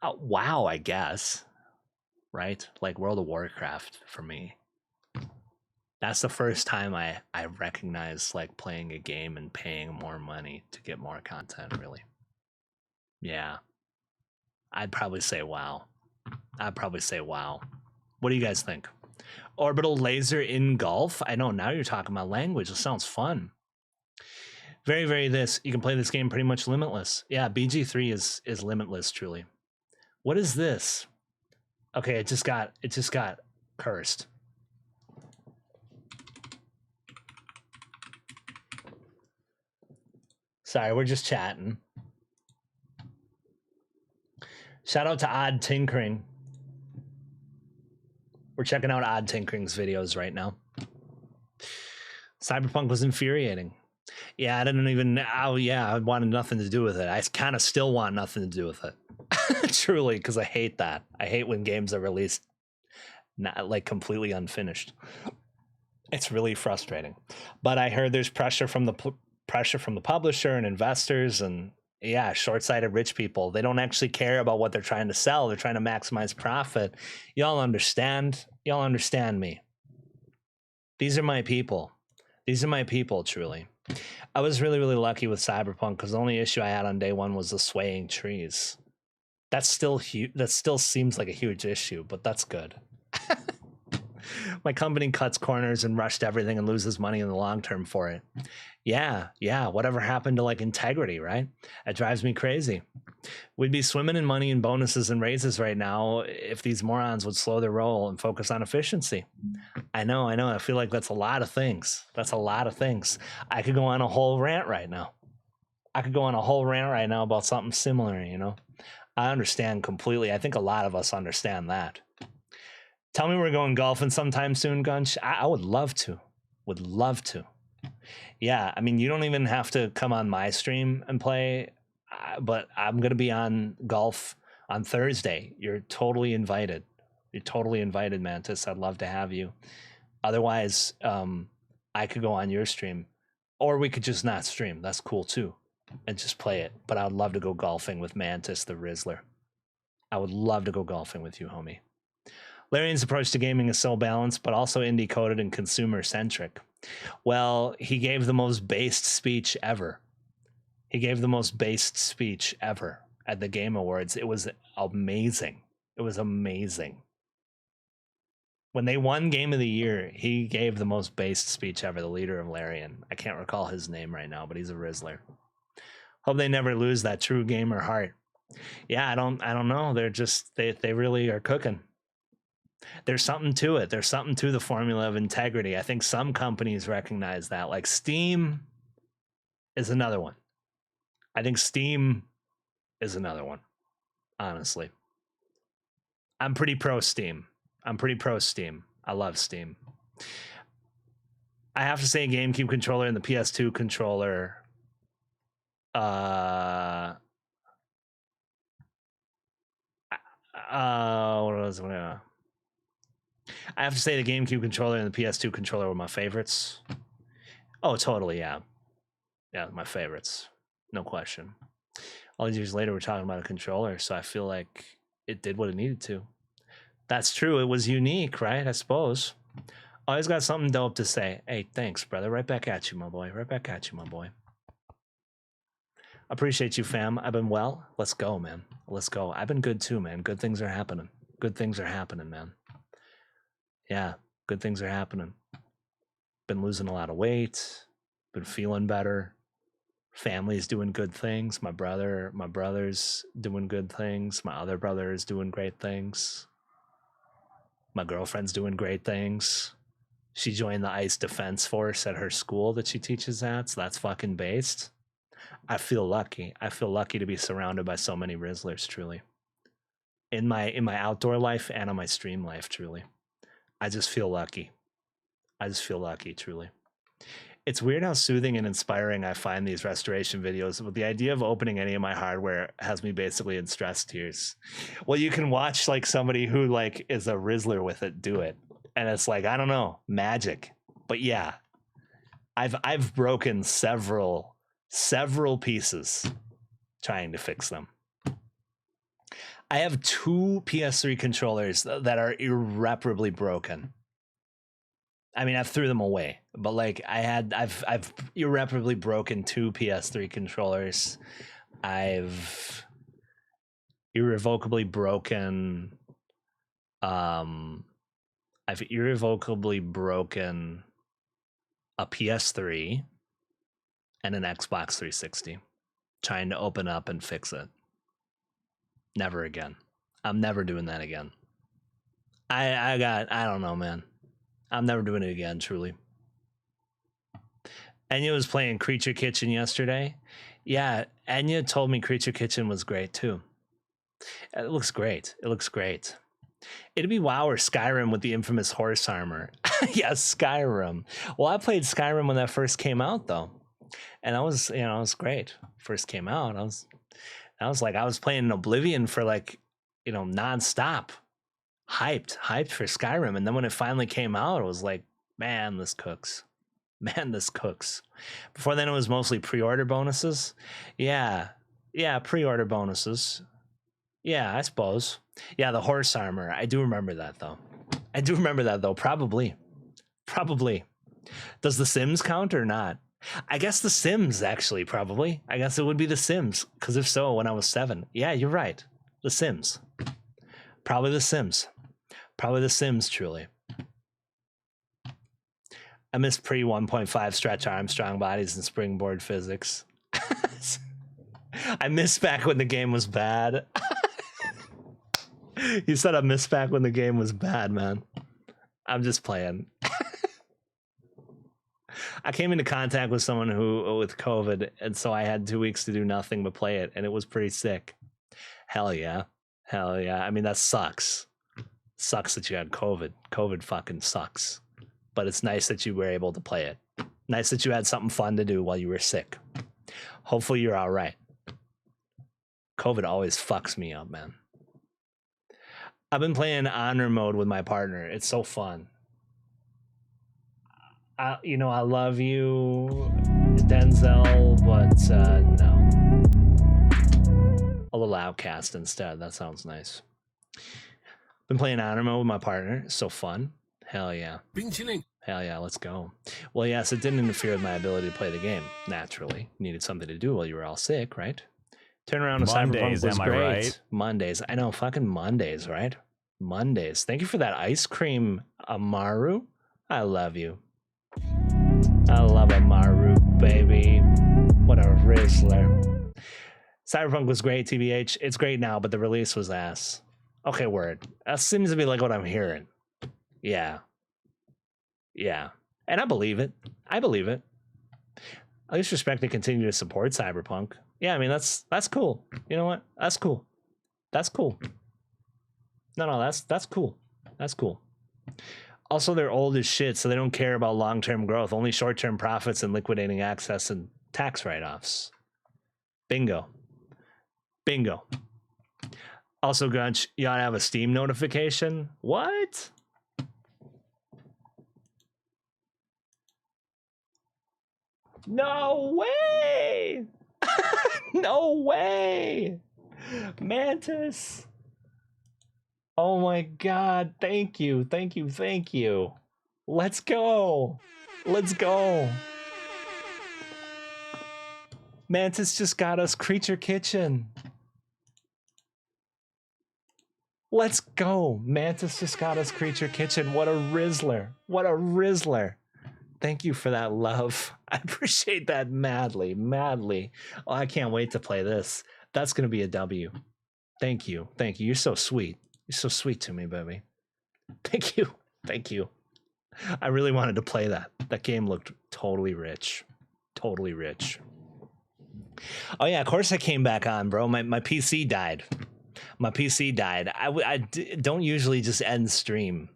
WoW, I guess. Right? Like World of Warcraft for me. That's the first time I recognized like playing a game and paying more money to get more content, really. Yeah. I'd probably say WoW. What do you guys think? Orbital laser in golf? I know, now you're talking my language. It sounds fun. Very, very this. You can play this game pretty much limitless. Yeah, BG3 is limitless, truly. What is this? Okay, it just got cursed. Sorry, we're just chatting. Shout out to Odd Tinkering. We're checking out Odd Tinkering's videos right now. Cyberpunk was infuriating. Yeah, I didn't even. Oh, yeah, I wanted nothing to do with it. I kind of still want nothing to do with it. Truly, because I hate that. I hate when games are released not like completely unfinished. It's really frustrating. But I heard there's pressure from the publisher and investors, and yeah, short-sighted rich people. They don't actually care about what they're trying to sell. They're trying to maximize profit. Y'all understand? Y'all understand me. These are my people. These are my people, truly. I was really, really lucky with Cyberpunk because the only issue I had on day one was the swaying trees. That's still huge. That still seems like a huge issue, but that's good. My company cuts corners and rushed everything and loses money in the long term for it. Yeah, whatever happened to like integrity, right? That drives me crazy. We'd be swimming in money and bonuses and raises right now if these morons would slow their roll and focus on efficiency. I know. I feel like that's a lot of things. That's a lot of things. I could go on a whole rant right now. About something similar, you know? I understand completely. I think a lot of us understand that. Tell me we're going golfing sometime soon, Gunch. I would love to. Would love to. Yeah, I mean, you don't even have to come on my stream and play, but I'm going to be on golf on Thursday. You're totally invited. You're totally invited, Mantis. I'd love to have you. Otherwise, I could go on your stream, or we could just not stream. That's cool too, and just play it. But I would love to go golfing with Mantis the Rizzler. I would love to go golfing with you, homie. Larian's approach to gaming is so balanced, but also indie-coded and consumer-centric. Well, he gave the most based speech ever. At the Game Awards. It was amazing. When they won Game of the Year, he gave the most based speech ever, the leader of Larian. I can't recall his name right now, but he's a Rizzler. Hope they never lose that true gamer heart. Yeah, I don't know. They're just, they really are cooking. There's something to it. There's something to the formula of integrity. I think some companies recognize that. Like Steam is another one. Honestly. I'm pretty pro Steam. I love Steam. I have to say GameCube controller and the PS2 controller I have to say the GameCube controller and the PS2 controller were my favorites. Oh, totally, yeah. Yeah, my favorites. No question. All these years later, we're talking about a controller, so I feel like it did what it needed to. That's true. It was unique, right? I suppose. Always got something dope to say. Hey, thanks, brother. Right back at you, my boy. Appreciate you, fam. I've been well. Let's go, man. Let's go. I've been good too, man. Good things are happening. Man. Yeah, good things are happening. Been losing a lot of weight. Been feeling better. Family's doing good things. My brother's doing good things. My other brother is doing great things. My girlfriend's doing great things. She joined the ICE Defense Force at her school that she teaches at, so that's fucking based. I feel lucky. To be surrounded by so many Rizzlers, truly. In my outdoor life and on my stream life, truly. I just feel lucky, truly. It's weird how soothing and inspiring I find these restoration videos, but the idea of opening any of my hardware has me basically in stress tears. Well, you can watch like somebody who like is a Rizzler with it do it. And it's like, I don't know, magic. But yeah, I've broken several pieces trying to fix them. I have 2 PS3 controllers that are irreparably broken. I mean, I threw them away, but like I've irreparably broken 2 PS3 controllers. I've irrevocably broken a PS3. and an Xbox 360, trying to open up and fix it. Never again. I'm never doing that again. I don't know, man. I'm never doing it again, truly. Enya was playing Creature Kitchen yesterday. Yeah, Enya told me Creature Kitchen was great too. It looks great. It looks great. It'd be WoW or Skyrim with the infamous horse armor. Yeah, Skyrim. Well, I played Skyrim when that first came out, though, and I was, it was great. First came out, I was playing Oblivion for like, nonstop, hyped for Skyrim, and then when it finally came out, it was like, man, this cooks. Man, this cooks. Before then, it was mostly pre-order bonuses. Yeah, pre-order bonuses. Yeah, I suppose. Yeah, the horse armor. I do remember that, though. Probably. Does The Sims count or not? I guess The Sims, actually, probably. I guess it would be The Sims, because if so, when I was 7. Yeah, you're right. The Sims. Probably The Sims. Truly. I miss pre 1.5 stretch Armstrong bodies and springboard physics. I miss back when the game was bad. You said I miss back when the game was bad, man. I'm just playing. I came into contact with someone with COVID, and so I had 2 weeks to do nothing but play it, and it was pretty sick. Hell yeah. I mean, that sucks. Sucks that you had COVID. COVID fucking sucks. But it's nice that you were able to play it. Nice that you had something fun to do while you were sick. Hopefully you're all right. COVID always fucks me up, man. I've been playing honor mode with my partner. It's so fun. I love you, Denzel, but no. A little Outcast instead. That sounds nice. Been playing honor mode with my partner. It's so fun. Hell yeah. Been chilling. Hell yeah, let's go. Well, yes, it didn't interfere with my ability to play the game. Naturally, needed something to do while you were all sick, right? Turnaround of Cyberpunk was great. Right? Mondays. I know, fucking Mondays, right? Mondays. Thank you for that ice cream, Amaru. I love you. I love Amaru, baby. What a Rizzler. Cyberpunk was great, TBH. It's great now, but the release was ass. Okay, word. That seems to be like what I'm hearing. Yeah. And I believe it. At least respect to continue to support Cyberpunk. Yeah, I mean, that's cool. You know what? That's cool. No, that's cool. Also, they're old as shit, so they don't care about long-term growth, only short-term profits and liquidating access and tax write-offs. Bingo. Also, Gunch, you ought to have a Steam notification. What? No way! No way! Mantis! Oh my god, thank you. Let's go. Mantis just got us Creature Kitchen. Let's go. Mantis just got us Creature Kitchen. What a Rizzler. Thank you for that love. I appreciate that madly. Oh, I can't wait to play this. That's going to be a W. Thank you. You're so sweet. You're so sweet to me, baby. Thank you. I really wanted to play that. That game looked totally rich. Oh yeah, of course I came back on, bro. My PC died. I don't usually just end stream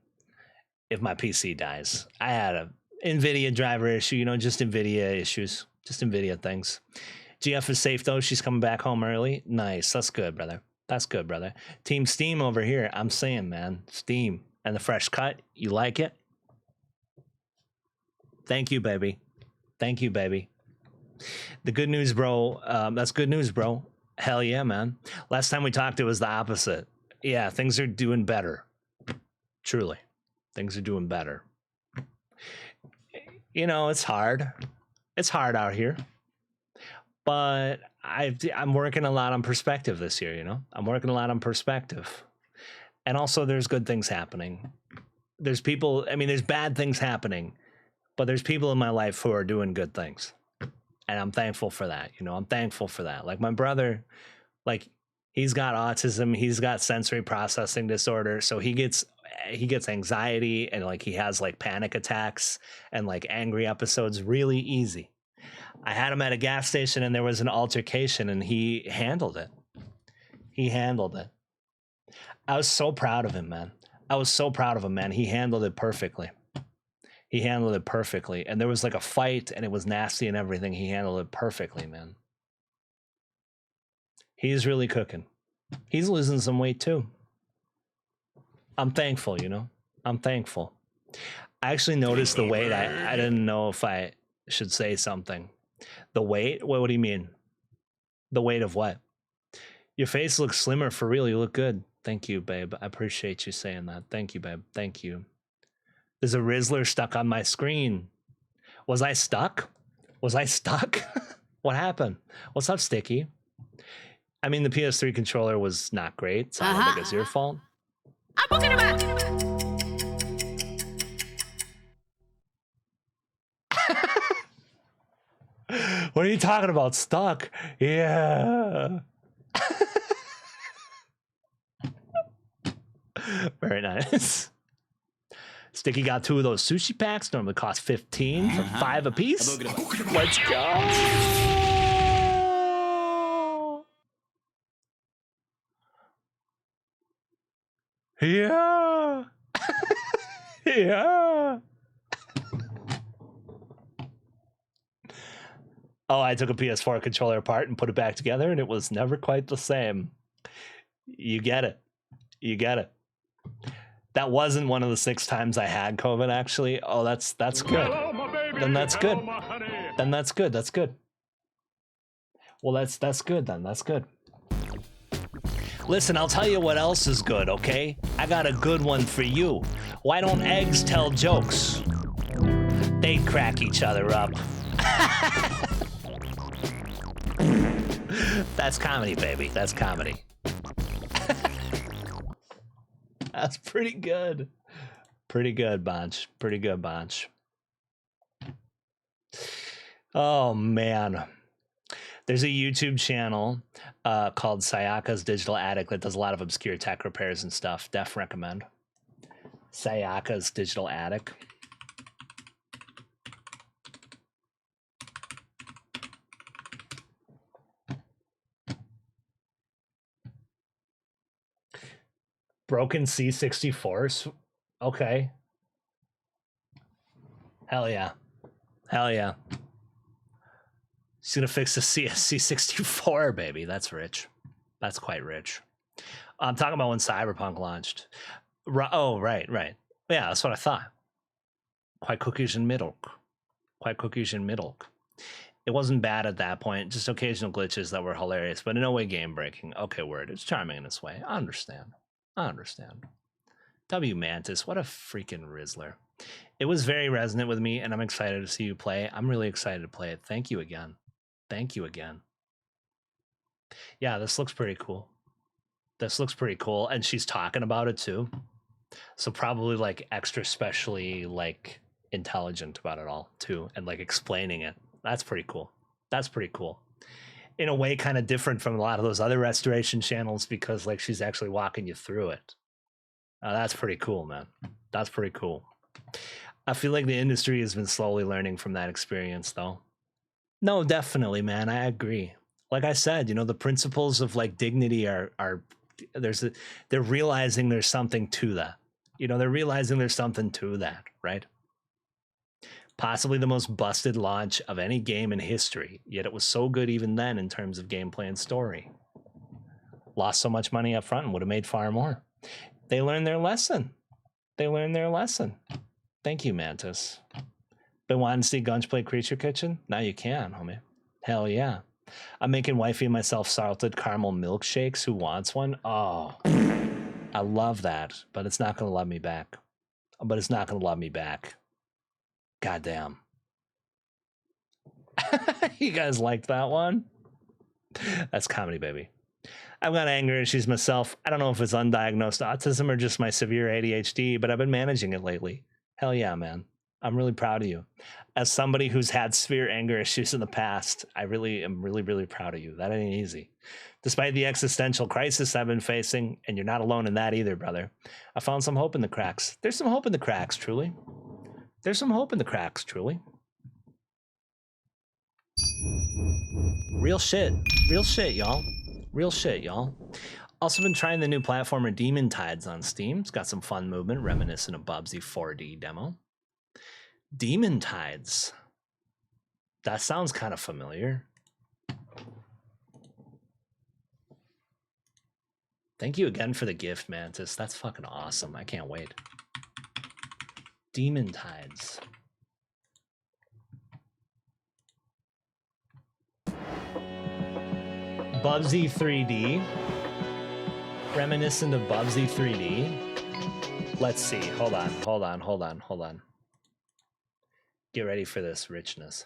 if my PC dies. I had a NVIDIA driver issue, just NVIDIA issues, just NVIDIA things. GF is safe though. She's coming back home early. Nice. That's good, brother. Team Steam over here. I'm saying, man, Steam and the fresh cut. You like it? Thank you, baby. The good news, bro. That's good news, bro. Hell yeah, man. Last time we talked, it was the opposite. Yeah, things are doing better. Truly. Things are doing better. It's hard. It's hard out here. But I'm working a lot on perspective this year, I'm working a lot on perspective. And also there's good things happening. There's people, there's bad things happening, but there's people in my life who are doing good things. And I'm thankful for that. You know, I'm thankful for that. Like my brother, like he's got autism, he's got sensory processing disorder, so he gets anxiety and like he has like panic attacks and like angry episodes really easy. I had him at a gas station and there was an altercation and he handled it. He handled it. I was so proud of him, man. I was so proud of him, man. He handled it perfectly. He handled it perfectly. And there was like a fight and it was nasty and everything. He handled it perfectly, man. He's really cooking. He's losing some weight too. I'm thankful, you know? I'm thankful. I actually noticed the weight. I didn't know if I should say something. The weight? What do you mean? The weight of what? Your face looks slimmer for real. You look good. Thank you, babe. I appreciate you saying that. Thank you, babe. Thank you. There's a Rizzler stuck on my screen. Was I stuck? Was I stuck? What happened? What's up, Sticky? I mean, the PS3 controller was not great, so I don't think it's your fault. What are you talking about? Stuck? Yeah. Very nice. Sticky got 2 of those sushi packs. Normally cost 15 for 5 a piece. Let's go. Yeah. Yeah. Oh, I took a PS4 controller apart and put it back together, and it was never quite the same. You get it. You get it. That wasn't one of the 6 times I had COVID, actually. Oh, that's good. Then that's good. Then that's good. That's good. Well, that's good then. That's good. Listen, I'll tell you what else is good, okay? I got a good one for you. Why don't eggs tell jokes? They crack each other up. That's comedy, baby. That's comedy. That's pretty good. Pretty good, Bunch. Pretty good, Bunch. Oh, man. There's a YouTube channel called Sayaka's Digital Attic that does a lot of obscure tech repairs and stuff. Def recommend. Sayaka's Digital Attic. Broken C64s? Okay. Hell yeah. Hell yeah. She's gonna fix the C64, baby. That's rich. That's quite rich. I'm talking about when Cyberpunk launched. Oh, right. Yeah, that's what I thought. Quite cookies and milk. Quite cookies and milk. It wasn't bad at that point. Just occasional glitches that were hilarious, but in no way game breaking. Okay, word. It's charming in this way. I understand. W Mantis, what a freaking Rizzler. It was very resonant with me, and I'm excited to see you play. I'm really excited to play it. Thank you again. Thank you again. Yeah, this looks pretty cool. This looks pretty cool, and she's talking about it too. So probably like extra specially like intelligent about it all too, and like explaining it. That's pretty cool. That's pretty cool. In a way, kind of different from a lot of those other restoration channels because like she's actually walking you through it. That's pretty cool, man. That's pretty cool. I feel like the industry has been slowly learning from that experience, though. No, definitely, man. I agree. Like I said, you know, the principles of like dignity are they're realizing there's something to that. You know, they're realizing there's something to that, right? Possibly the most busted launch of any game in history, yet it was so good even then in terms of gameplay and story. Lost so much money up front and would have made far more. They learned their lesson. They learned their lesson. Thank you, Mantis. Been wanting to see Gunch play Creature Kitchen? Now you can, homie. Hell yeah. I'm making wifey and myself salted caramel milkshakes. Who wants one? Oh, I love that, but it's not going to love me back. Goddamn. You guys liked that one? That's comedy, baby. I've got anger issues myself. I don't know if it's undiagnosed autism or just my severe ADHD, but I've been managing it lately. Hell yeah, man. I'm really proud of you. As somebody who's had severe anger issues in the past, I really am really proud of you. That ain't easy. Despite the existential crisis I've been facing, and you're not alone in that either, brother, I found some hope in the cracks. There's some hope in the cracks, truly. There's some hope in the cracks, truly. Real shit, y'all. Real shit, y'all. Also been trying the new platformer Demon Tides on Steam. It's got some fun movement reminiscent of Bubsy 4D demo. Demon Tides. That sounds kind of familiar. Thank you again for the gift, Mantis. That's fucking awesome. I can't wait. Demon Tides. Bubsy 3D. Reminiscent of Bubsy 3D. Let's see. Hold on. Get ready for this richness.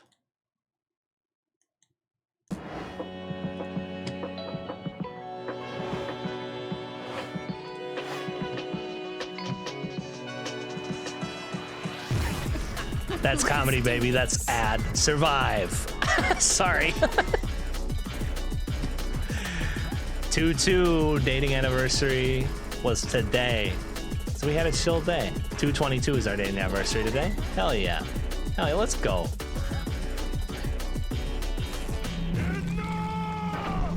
That's comedy, baby. That's ad. Survive. Sorry. 2/2 dating anniversary was today. So we had a chill day. 2/22 is our dating anniversary today. Hell yeah. Hell yeah, let's go.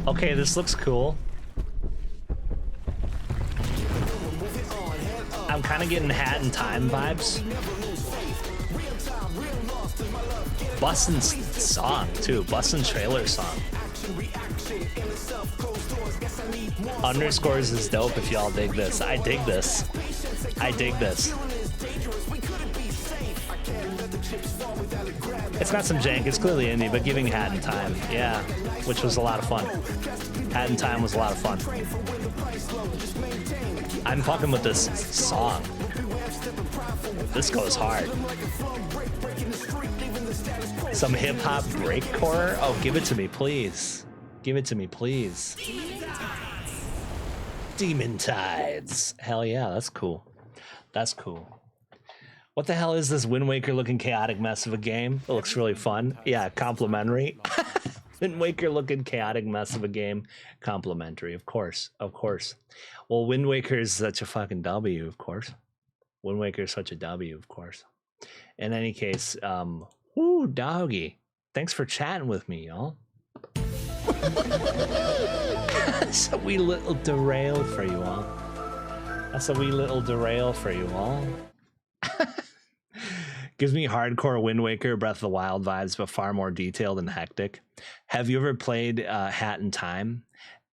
Okay, this looks cool. I'm kind of getting Hat in Time vibes. Bussin' song, too. Bussin' trailer song. Underscores is dope if y'all dig this. I dig this. I dig this. It's not some jank, it's clearly indie, but giving Hat in Time, yeah, which was a lot of fun. Hat in Time was a lot of fun. I'm fucking with this song. This goes hard. Some hip-hop breakcore? Oh, give it to me, please. Give it to me, please. Demon Tides. Hell yeah, that's cool. That's cool. What the hell is this Wind Waker looking chaotic mess of a game? It looks really fun. Yeah, complimentary. Wind Waker looking chaotic mess of a game. Complimentary, of course. Of course. Well, Wind Waker is such a fucking W, of course. Wind Waker is such a W, of course. In any case, woo, doggy. Thanks for chatting with me, y'all. That's a wee little derail for you all. That's a wee little derail for you all. Gives me hardcore Wind Waker, Breath of the Wild vibes, but far more detailed and hectic. Have you ever played Hat in Time?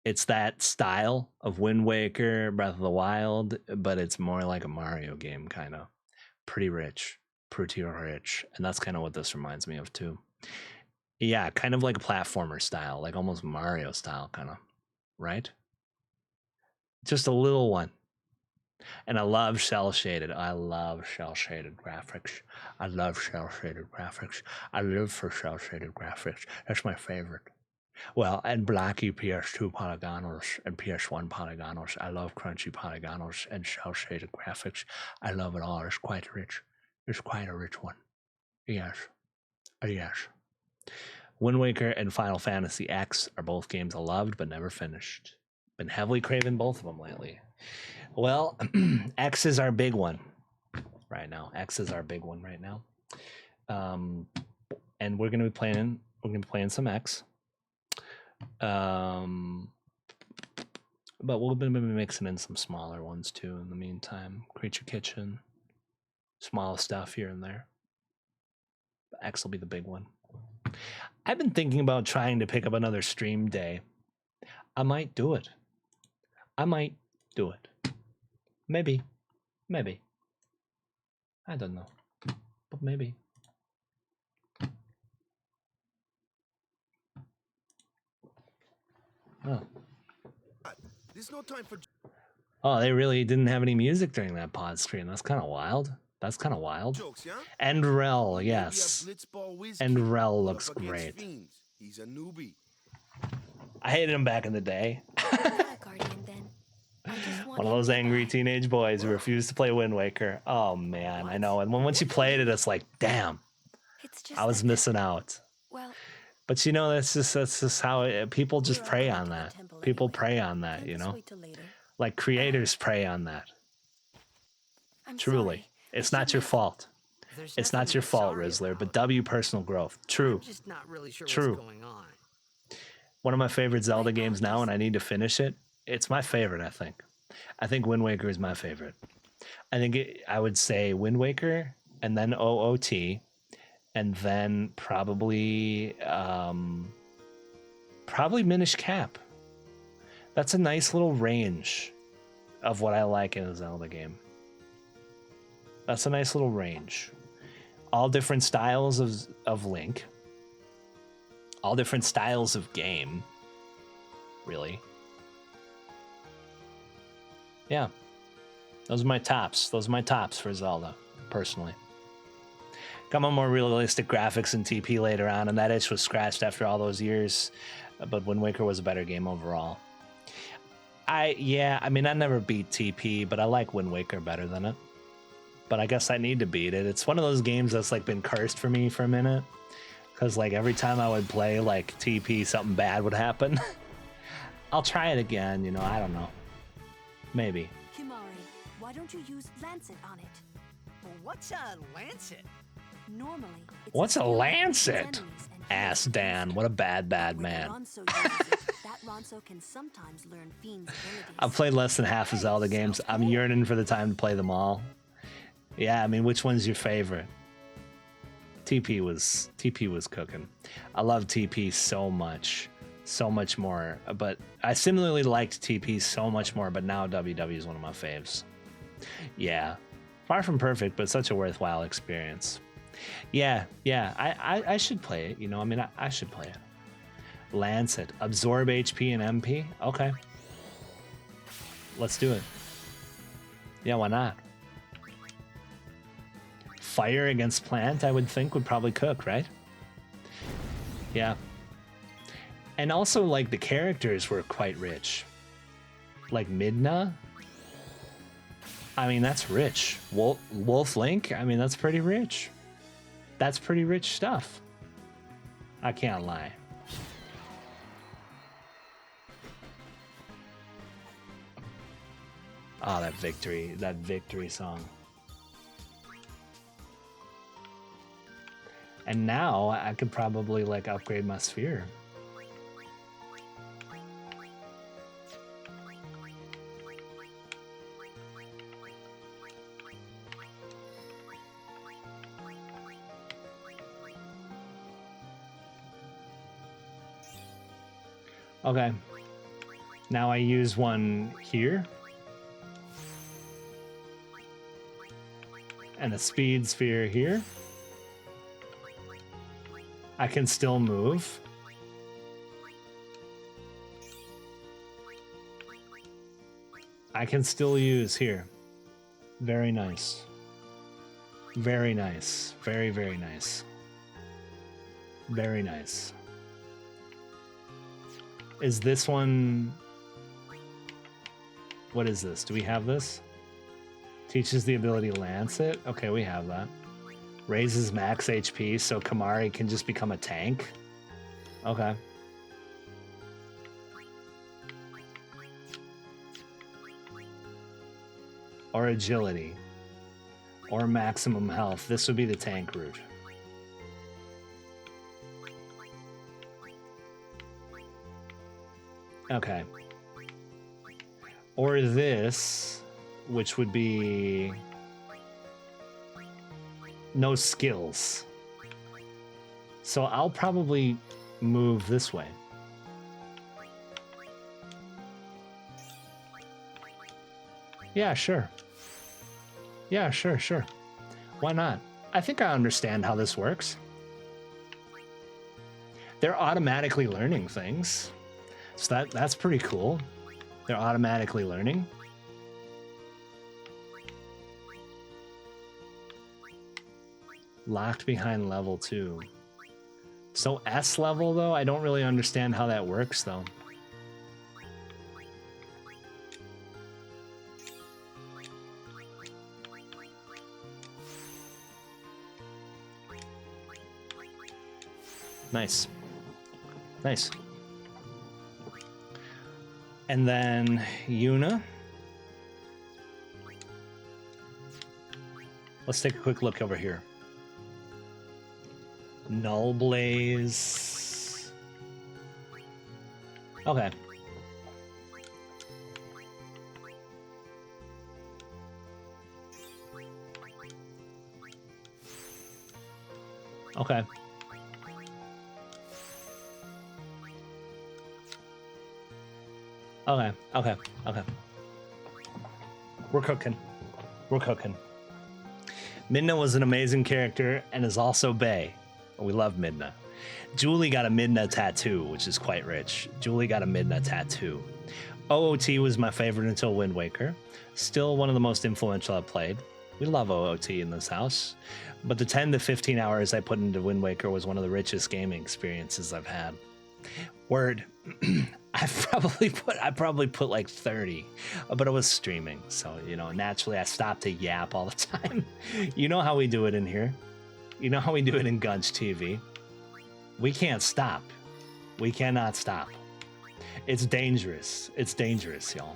It's that style of Wind Waker, Breath of the Wild, but it's more like a Mario game, kind of. Pretty rich. And that's kind of what this reminds me of, too. Yeah, kind of like a platformer style, like almost Mario style, kind of. Right? Just a little one. And I love cel-shaded. I love cel-shaded graphics. I love cel-shaded graphics. I live for cel-shaded graphics. That's my favorite. Well, and blocky PS2 polygonals and PS1 polygonals. I love crunchy polygonals and cel-shaded graphics. I love it all. It's quite rich. It's quite a rich one. Yes. Yes. Wind Waker and Final Fantasy X are both games I loved but never finished. Been heavily craving both of them lately. Well, X is our big one right now. X is our big one right now. And we're gonna be playing some X. But we'll be mixing in some smaller ones too in the meantime. Creature Kitchen, small stuff here and there. But X will be the big one. I've been thinking about trying to pick up another stream day. I might do it. Maybe. I don't know. But maybe. Oh. There's no time for... Oh, they really didn't have any music during that pod stream. That's kind of wild. Jokes, yeah? And Rel, yes. And Rel looks great. He's a newbie. I hated him back in the day. Guardian, then. One of those angry teenage boys who refused to play Wind Waker. Oh man, I know. And once you played it, it's like, damn, I was missing out. Well, but you know, that's just how people just prey on that. People prey on that, you know, like creators prey on that. Truly, it's not your fault. It's not your fault, Rizzler. But W personal growth. True. I'm just not really sure True. what's going on. One of my favorite Zelda games now, and I need to finish it. It's my favorite, I think. I think Wind Waker is my favorite. I think I would say Wind Waker, and then OOT, and then probably Minish Cap. That's a nice little range of what I like in a Zelda game. That's a nice little range. All different styles of Link. All different styles of game. Really. Yeah. Those are my tops. Those are my tops for Zelda, personally. Got my more realistic graphics in TP later on, and that itch was scratched after all those years. But Wind Waker was a better game overall. I never beat TP, but I like Wind Waker better than it. But I guess I need to beat it. It's one of those games that's like been cursed for me for a minute. Because like every time I would play like TP, something bad would happen. I'll try it again, you know, I don't know. Maybe. Kimari, why don't you use Lancet on it? Well, what's a Lancet? Normally, it's What's a skill Lancet? against enemies and Ass Dan, what a bad when man. Ronso uses it, that Ronso can sometimes learn Fiend's abilities. I've played less than half of Zelda games. I'm yearning for the time to play them all. Yeah, I mean, which one's your favorite? TP was cooking. I love TP so much more. But I similarly liked TP so much more. But now WW is one of my faves. Yeah, far from perfect, but such a worthwhile experience. Yeah. I should play it. You know, I mean, I should play it. Lancet, absorb HP and MP. Okay, let's do it. Yeah, why not? Fire against plant, I would think, would probably cook, right? Yeah. And also, like, the characters were quite rich. Like Midna. I mean, that's rich. Wolf Link, I mean, that's pretty rich. That's pretty rich stuff. I can't lie. Oh, that victory song. And now I could probably like upgrade my sphere. Okay. Now I use one here. And a speed sphere here. I can still move. I can still use here. Very nice. Very nice. Very, very nice. Very nice. Is this one... What is this? Do we have this? Teaches the ability to lance it. Okay, we have that. Raises max HP, so Kimari can just become a tank. Okay. Or agility. Or maximum health. This would be the tank route. Okay. Or this, which would be... no skills. So I'll probably move this way. Yeah, sure. Yeah, sure. Why not? I think I understand how this works. They're automatically learning things. So that's pretty cool. They're automatically learning. Locked behind level 2. So S level, though? I don't really understand how that works, though. Nice. Nice. And then Yuna. Let's take a quick look over here. Null Blaze. Okay. Okay. Okay, okay, okay. We're cooking. We're cooking. Midna was an amazing character and is also bae. We love Midna. Julie got a Midna tattoo, which is quite rich. Julie got a Midna tattoo. OOT was my favorite until Wind Waker. Still one of the most influential I've played. We love OOT in this house. But the 10 to 15 hours I put into Wind Waker was one of the richest gaming experiences I've had. Word. I probably put like 30, but I was streaming, so you know, naturally I stopped to yap all the time. You know how we do it in here. You know how we do it in Gunge TV. We can't stop. We cannot stop. It's dangerous. It's dangerous, y'all.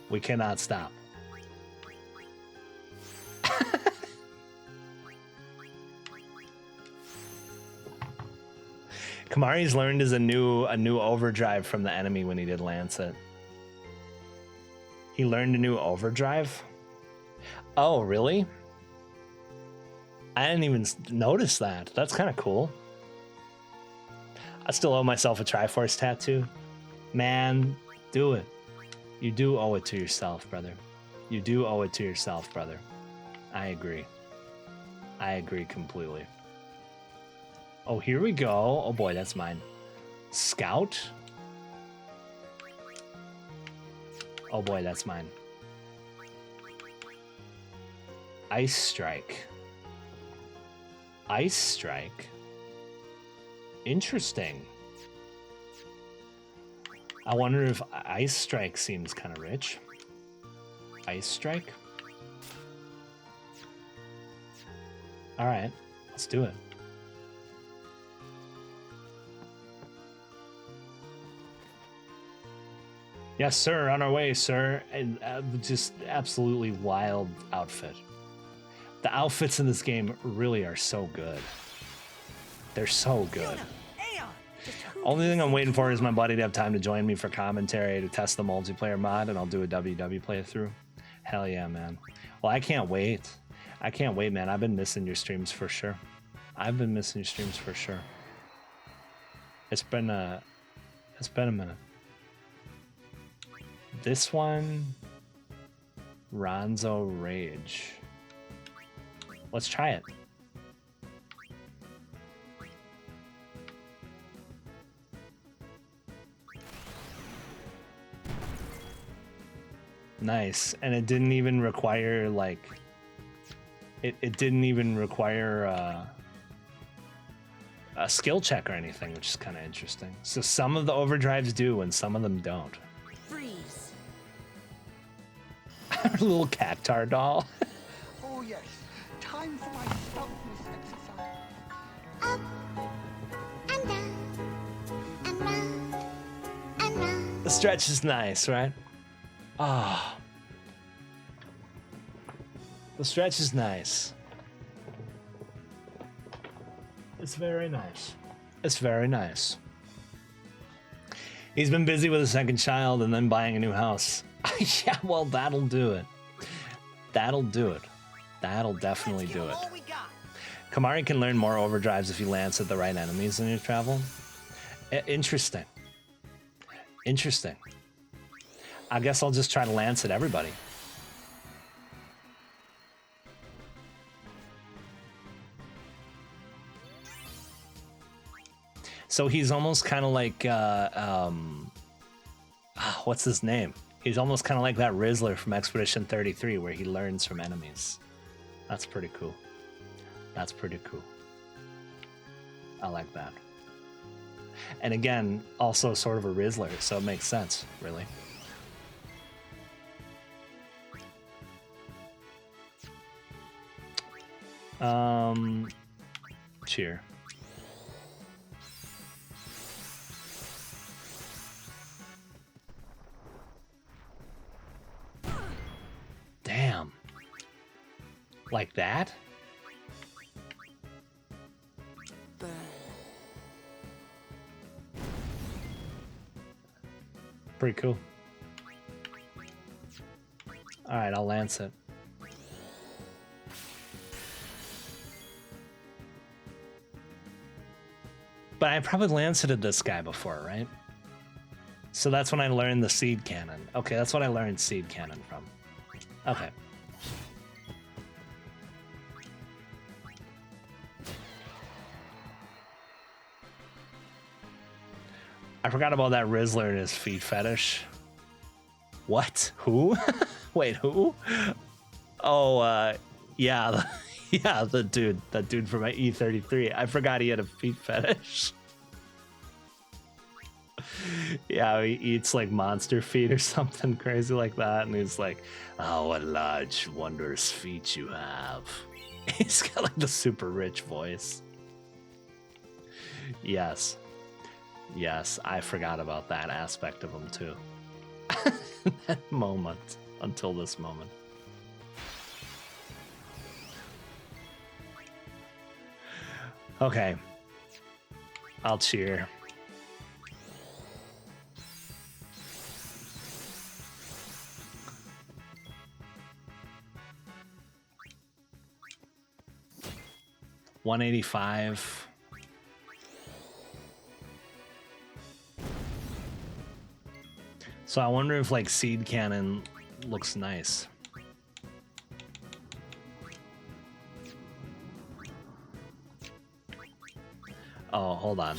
We cannot stop. Kamari's learned is a new overdrive from the enemy when he did Lancet. He learned a new overdrive? Oh, really? I didn't even notice that. That's kind of cool. I still owe myself a Triforce tattoo. Man, do it. You do owe it to yourself, brother. You do owe it to yourself, brother. I agree. I agree completely. Oh, here we go. Oh boy, that's mine. Scout? Oh boy, that's mine. Ice Strike. Ice Strike? Interesting. I wonder if Ice Strike seems kind of rich. Ice Strike? Alright, let's do it. Yes, sir. On our way, sir. And just absolutely wild outfit. The outfits in this game really are so good. They're so good. Only thing I'm waiting for is my buddy to have time to join me for commentary to test the multiplayer mod, and I'll do a WW playthrough. Hell yeah, man. Well, I can't wait. I can't wait, man. I've been missing your streams for sure. I've been missing your streams for sure. It's been a minute. This one, Ronzo Rage. Let's try it. Nice. And it didn't even require like it didn't even require a skill check or anything, which is kind of interesting. So some of the overdrives do and some of them don't. Freeze. Our little cactar doll. Oh yes, time for my stoutness exercise. Up and down and round and round. The stretch is nice, right? Ah. The stretch is nice. It's very nice. It's very nice. He's been busy with a second child and then buying a new house. Yeah, well, that'll do it. That'll do it. That'll definitely do it. Kamari can learn more overdrives if he lands at the right enemies in your travel. Interesting. Interesting. I guess I'll just try to lance at everybody. So he's almost kind of like, what's his name? He's almost kind of like that Rizzler from Expedition 33, where he learns from enemies. That's pretty cool. That's pretty cool. I like that. And again, also sort of a Rizzler, so it makes sense, really. Cheer. Damn. Like that? Pretty cool. Alright, I'll lance it. But I probably lanced this guy before, right? So that's when I learned the seed cannon. Okay, that's what I learned seed cannon from. Okay. I forgot about that Rizzler and his feet fetish. What? Who? Wait, who? Oh, yeah, yeah, that dude from my E33. I forgot he had a feet fetish. Yeah, he eats like monster feet or something crazy like that, and he's like, "Oh, what large, wondrous feet you have." He's got like the super rich voice. Yes. Yes, I forgot about that aspect of him too. That moment, until this moment. Okay. I'll cheer. $185. So I wonder if like seed cannon looks nice. Oh, hold on.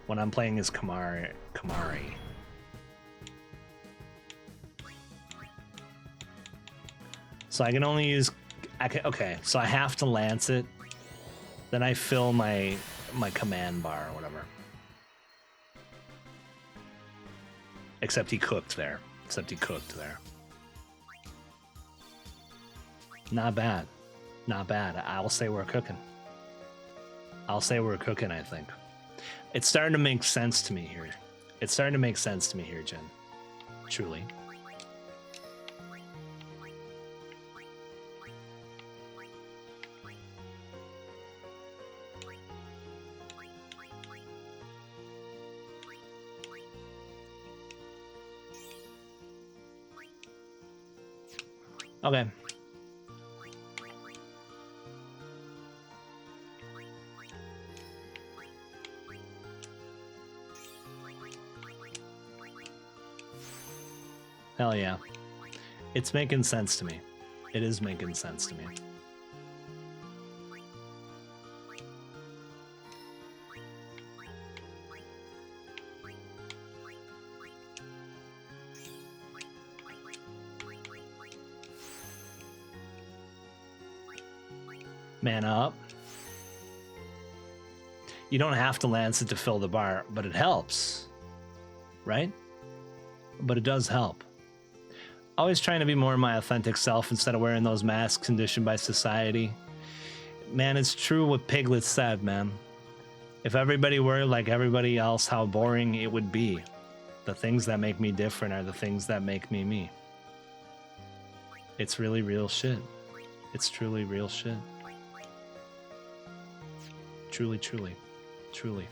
When I'm playing as Kamari. So I can only use... okay, so I have to lance it. Then I fill my command bar or whatever. Except he cooked there. Not bad. Not bad. I'll say we're cooking. I think. It's starting to make sense to me here. Jen. Truly. Okay. Hell yeah. It's making sense to me. It is making sense to me. Man up. You don't have to lance it to fill the bar, but it helps. Right? But it does help. Always trying to be more my authentic self instead of wearing those masks conditioned by society. Man, it's true what Piglet said, man. If everybody were like everybody else, how boring it would be. The things that make me different are the things that make me me. It's really real shit. It's truly real shit. Truly, truly, truly.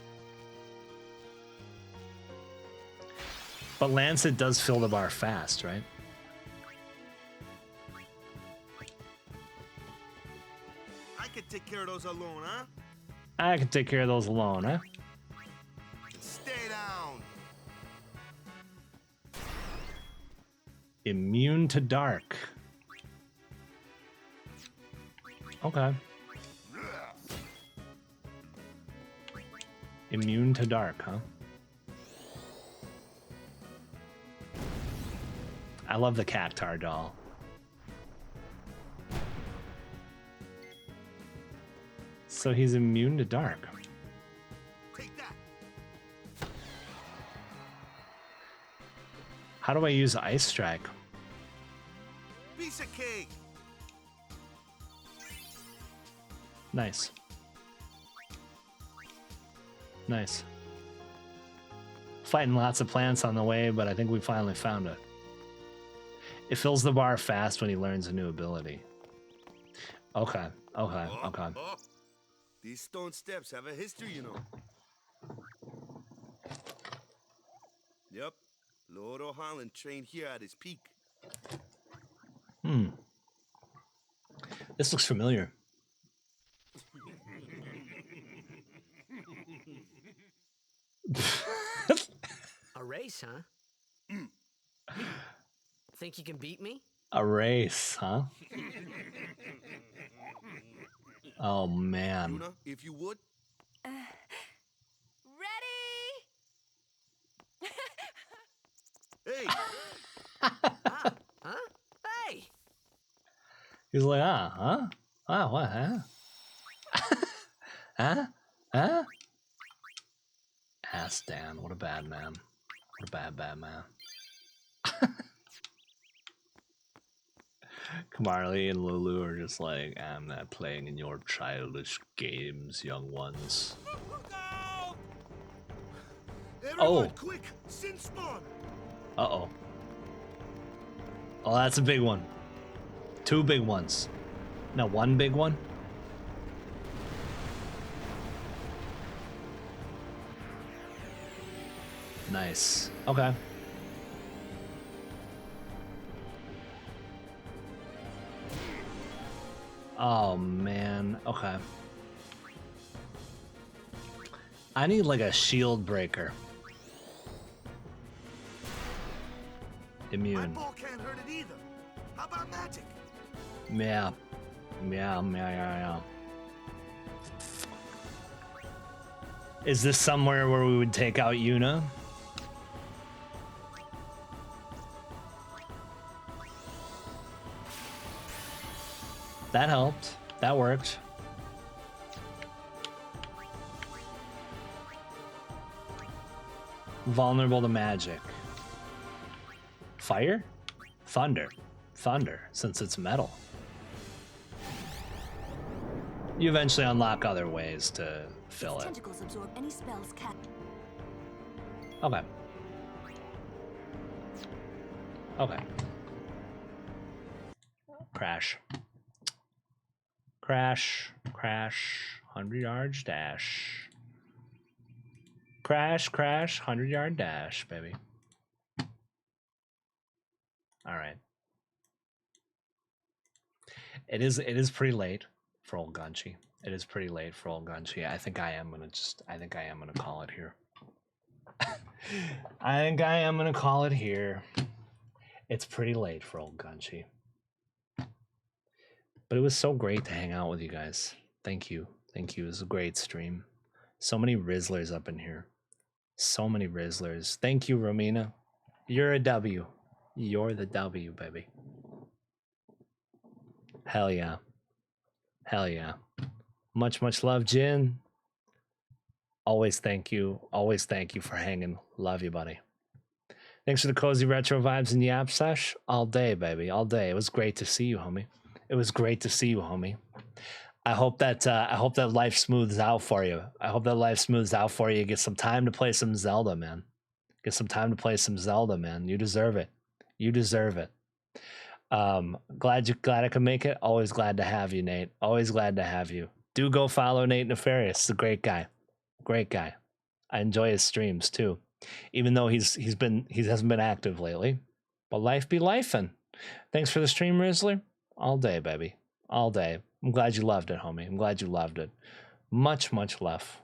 But Lancet does fill the bar fast, right? I could take care of those alone, huh? I can take care of those alone, huh? Stay down. Immune to dark. Okay. Immune to dark, huh? I love the Cactar doll. So he's immune to dark. Take that. How do I use Ice Strike? Piece of cake. Nice. Nice. Fighting lots of plants on the way, but I think we finally found it. It fills the bar fast when he learns a new ability. Okay, okay, okay. Oh. These stone steps have a history, you know. Yep. Lord O'Holland trained here at his peak. Hmm. This looks familiar. A race, huh? Think you can beat me? A race, huh? Oh, man. Yuna, if you would. Ready? Hey! Huh? Hey! He's like, huh? Ah, what, huh? Huh? Huh? Ass Dan, what a bad man. What a bad man. Kamarli and Lulu are just like, I'm not playing in your childish games, young ones. Everyone, quick! Sin spawn! Uh-oh. Oh, that's a big one. Two big ones. No, one big one? Nice. Okay. Oh, man. Okay. I need like a shield breaker. Immune. My ball can't hurt it either. How about magic? Yeah. Yeah. Is this somewhere where we would take out Yuna? That helped. That worked. Vulnerable to magic. Fire? Thunder. Thunder, since it's metal. You eventually unlock other ways to fill it. Tentacles absorb any spells cast. Okay. Okay. Crash. Crash. 100 yards dash. Crash, 100-yard dash, baby. All right. It is pretty late for old Gunchi. It is pretty late for old Gunchi. I think I am gonna call it here. I think I am gonna call it here. It's pretty late for old Gunchi. But it was so great to hang out with you guys. Thank you. Thank you. It was a great stream. So many Rizzlers up in here. So many Rizzlers. Thank you, Romina. You're a W. You're the W, baby. Hell yeah. Hell yeah. Much love, Jin. Always thank you. Always thank you for hanging. Love you, buddy. Thanks for the cozy retro vibes and yap sesh. All day, baby. All day. It was great to see you, homie. It was great to see you, homie. I hope that life smooths out for you. I hope that life smooths out for you. Get some time to play some Zelda, man. Get some time to play some Zelda, man. You deserve it. You deserve it. Glad I could make it. Always glad to have you, Nate. Always glad to have you. Do go follow Nate Nefarious. He's a great guy. Great guy. I enjoy his streams too. Even though he hasn't been active lately. But life be lifing. Thanks for the stream, Rizzler. All day, baby. All day. I'm glad you loved it, homie. I'm glad you loved it. Much love.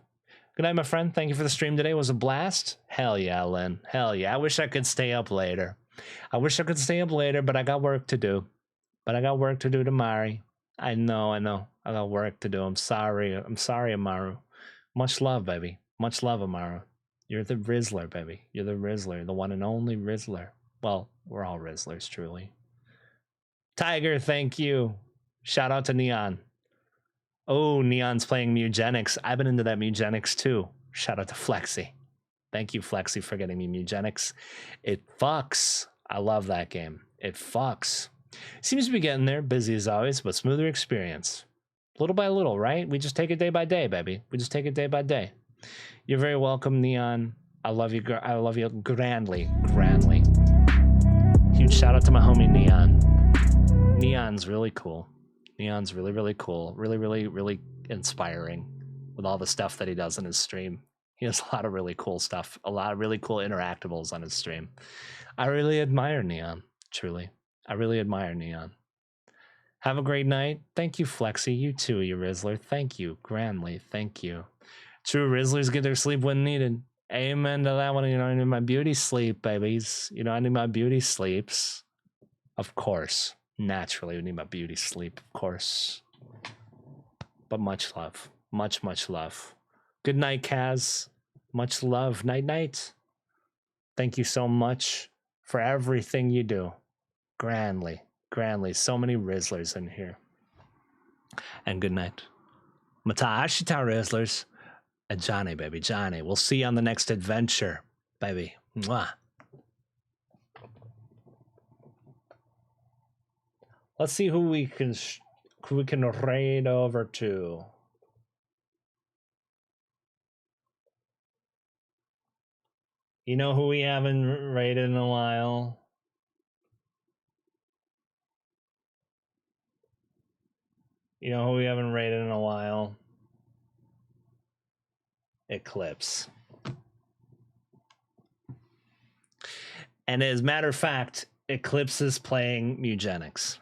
Good night, my friend. Thank you for the stream today. It was a blast. Hell yeah, Lynn. Hell yeah. I wish I could stay up later. But I got work to do. Tomorrow. I know. I got work to do. I'm sorry, Amaru. Much love, baby. Much love, Amaru. You're the Rizzler, baby. You're the Rizzler. The one and only Rizzler. Well, we're all Rizzlers, truly. Tiger, thank you. Shout out to Neon. Oh, Neon's playing Mugenics. I've been into that Mugenics too. Shout out to Flexi. Thank you, Flexi, for getting me Mugenics. It fucks. I love that game. It fucks. Seems to be getting there. Busy as always, but smoother experience. Little by little, right? We just take it day by day, baby. We just take it day by day. You're very welcome, Neon. I love you. I love you grandly, grandly. Huge shout out to my homie Neon. Neon's really cool. Neon's really, really cool. Really, really, really inspiring with all the stuff that he does in his stream. He has a lot of really cool stuff, a lot of really cool interactables on his stream. I really admire Neon, truly. I really admire Neon. Have a great night. Thank you, Flexi. You too, you Rizzler. Thank you, grandly. Thank you. True Rizzlers get their sleep when needed. Amen to that one. You know, I need my beauty sleep, babies. You know, I need my beauty sleeps. Of course. Naturally, we need my beauty sleep, of course. But much love. Much, much love. Good night, Kaz. Much love. Night, night. Thank you so much for everything you do. Grandly. Grandly. So many Rizzlers in here. And good night. Mata Ashita Rizzlers. And Johnny, baby. Johnny. We'll see you on the next adventure, baby. Mwah. Let's see who we can raid over to. You know who we haven't raided in a while? You know who we haven't raided in a while? Eclipse. And as a matter of fact, Eclipse is playing Mugenics.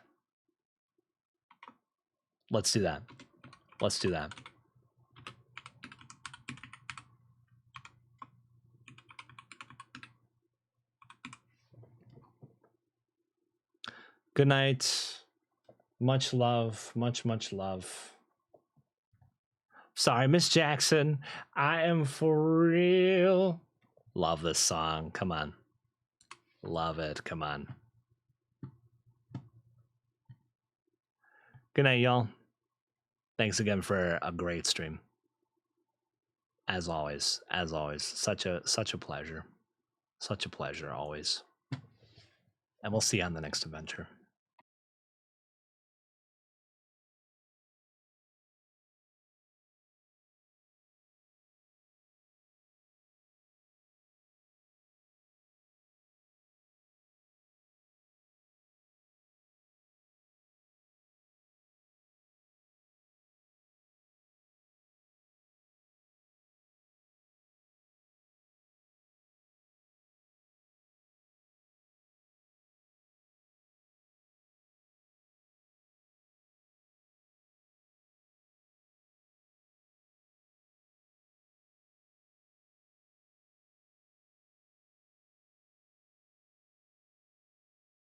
Let's do that. Let's do that. Good night. Much love. Much, much love. Sorry, Miss Jackson. I am for real. Love this song. Come on. Love it. Come on. Good night, y'all. Thanks again for a great stream. As always, such a pleasure. Such a pleasure always. And we'll see you on the next adventure.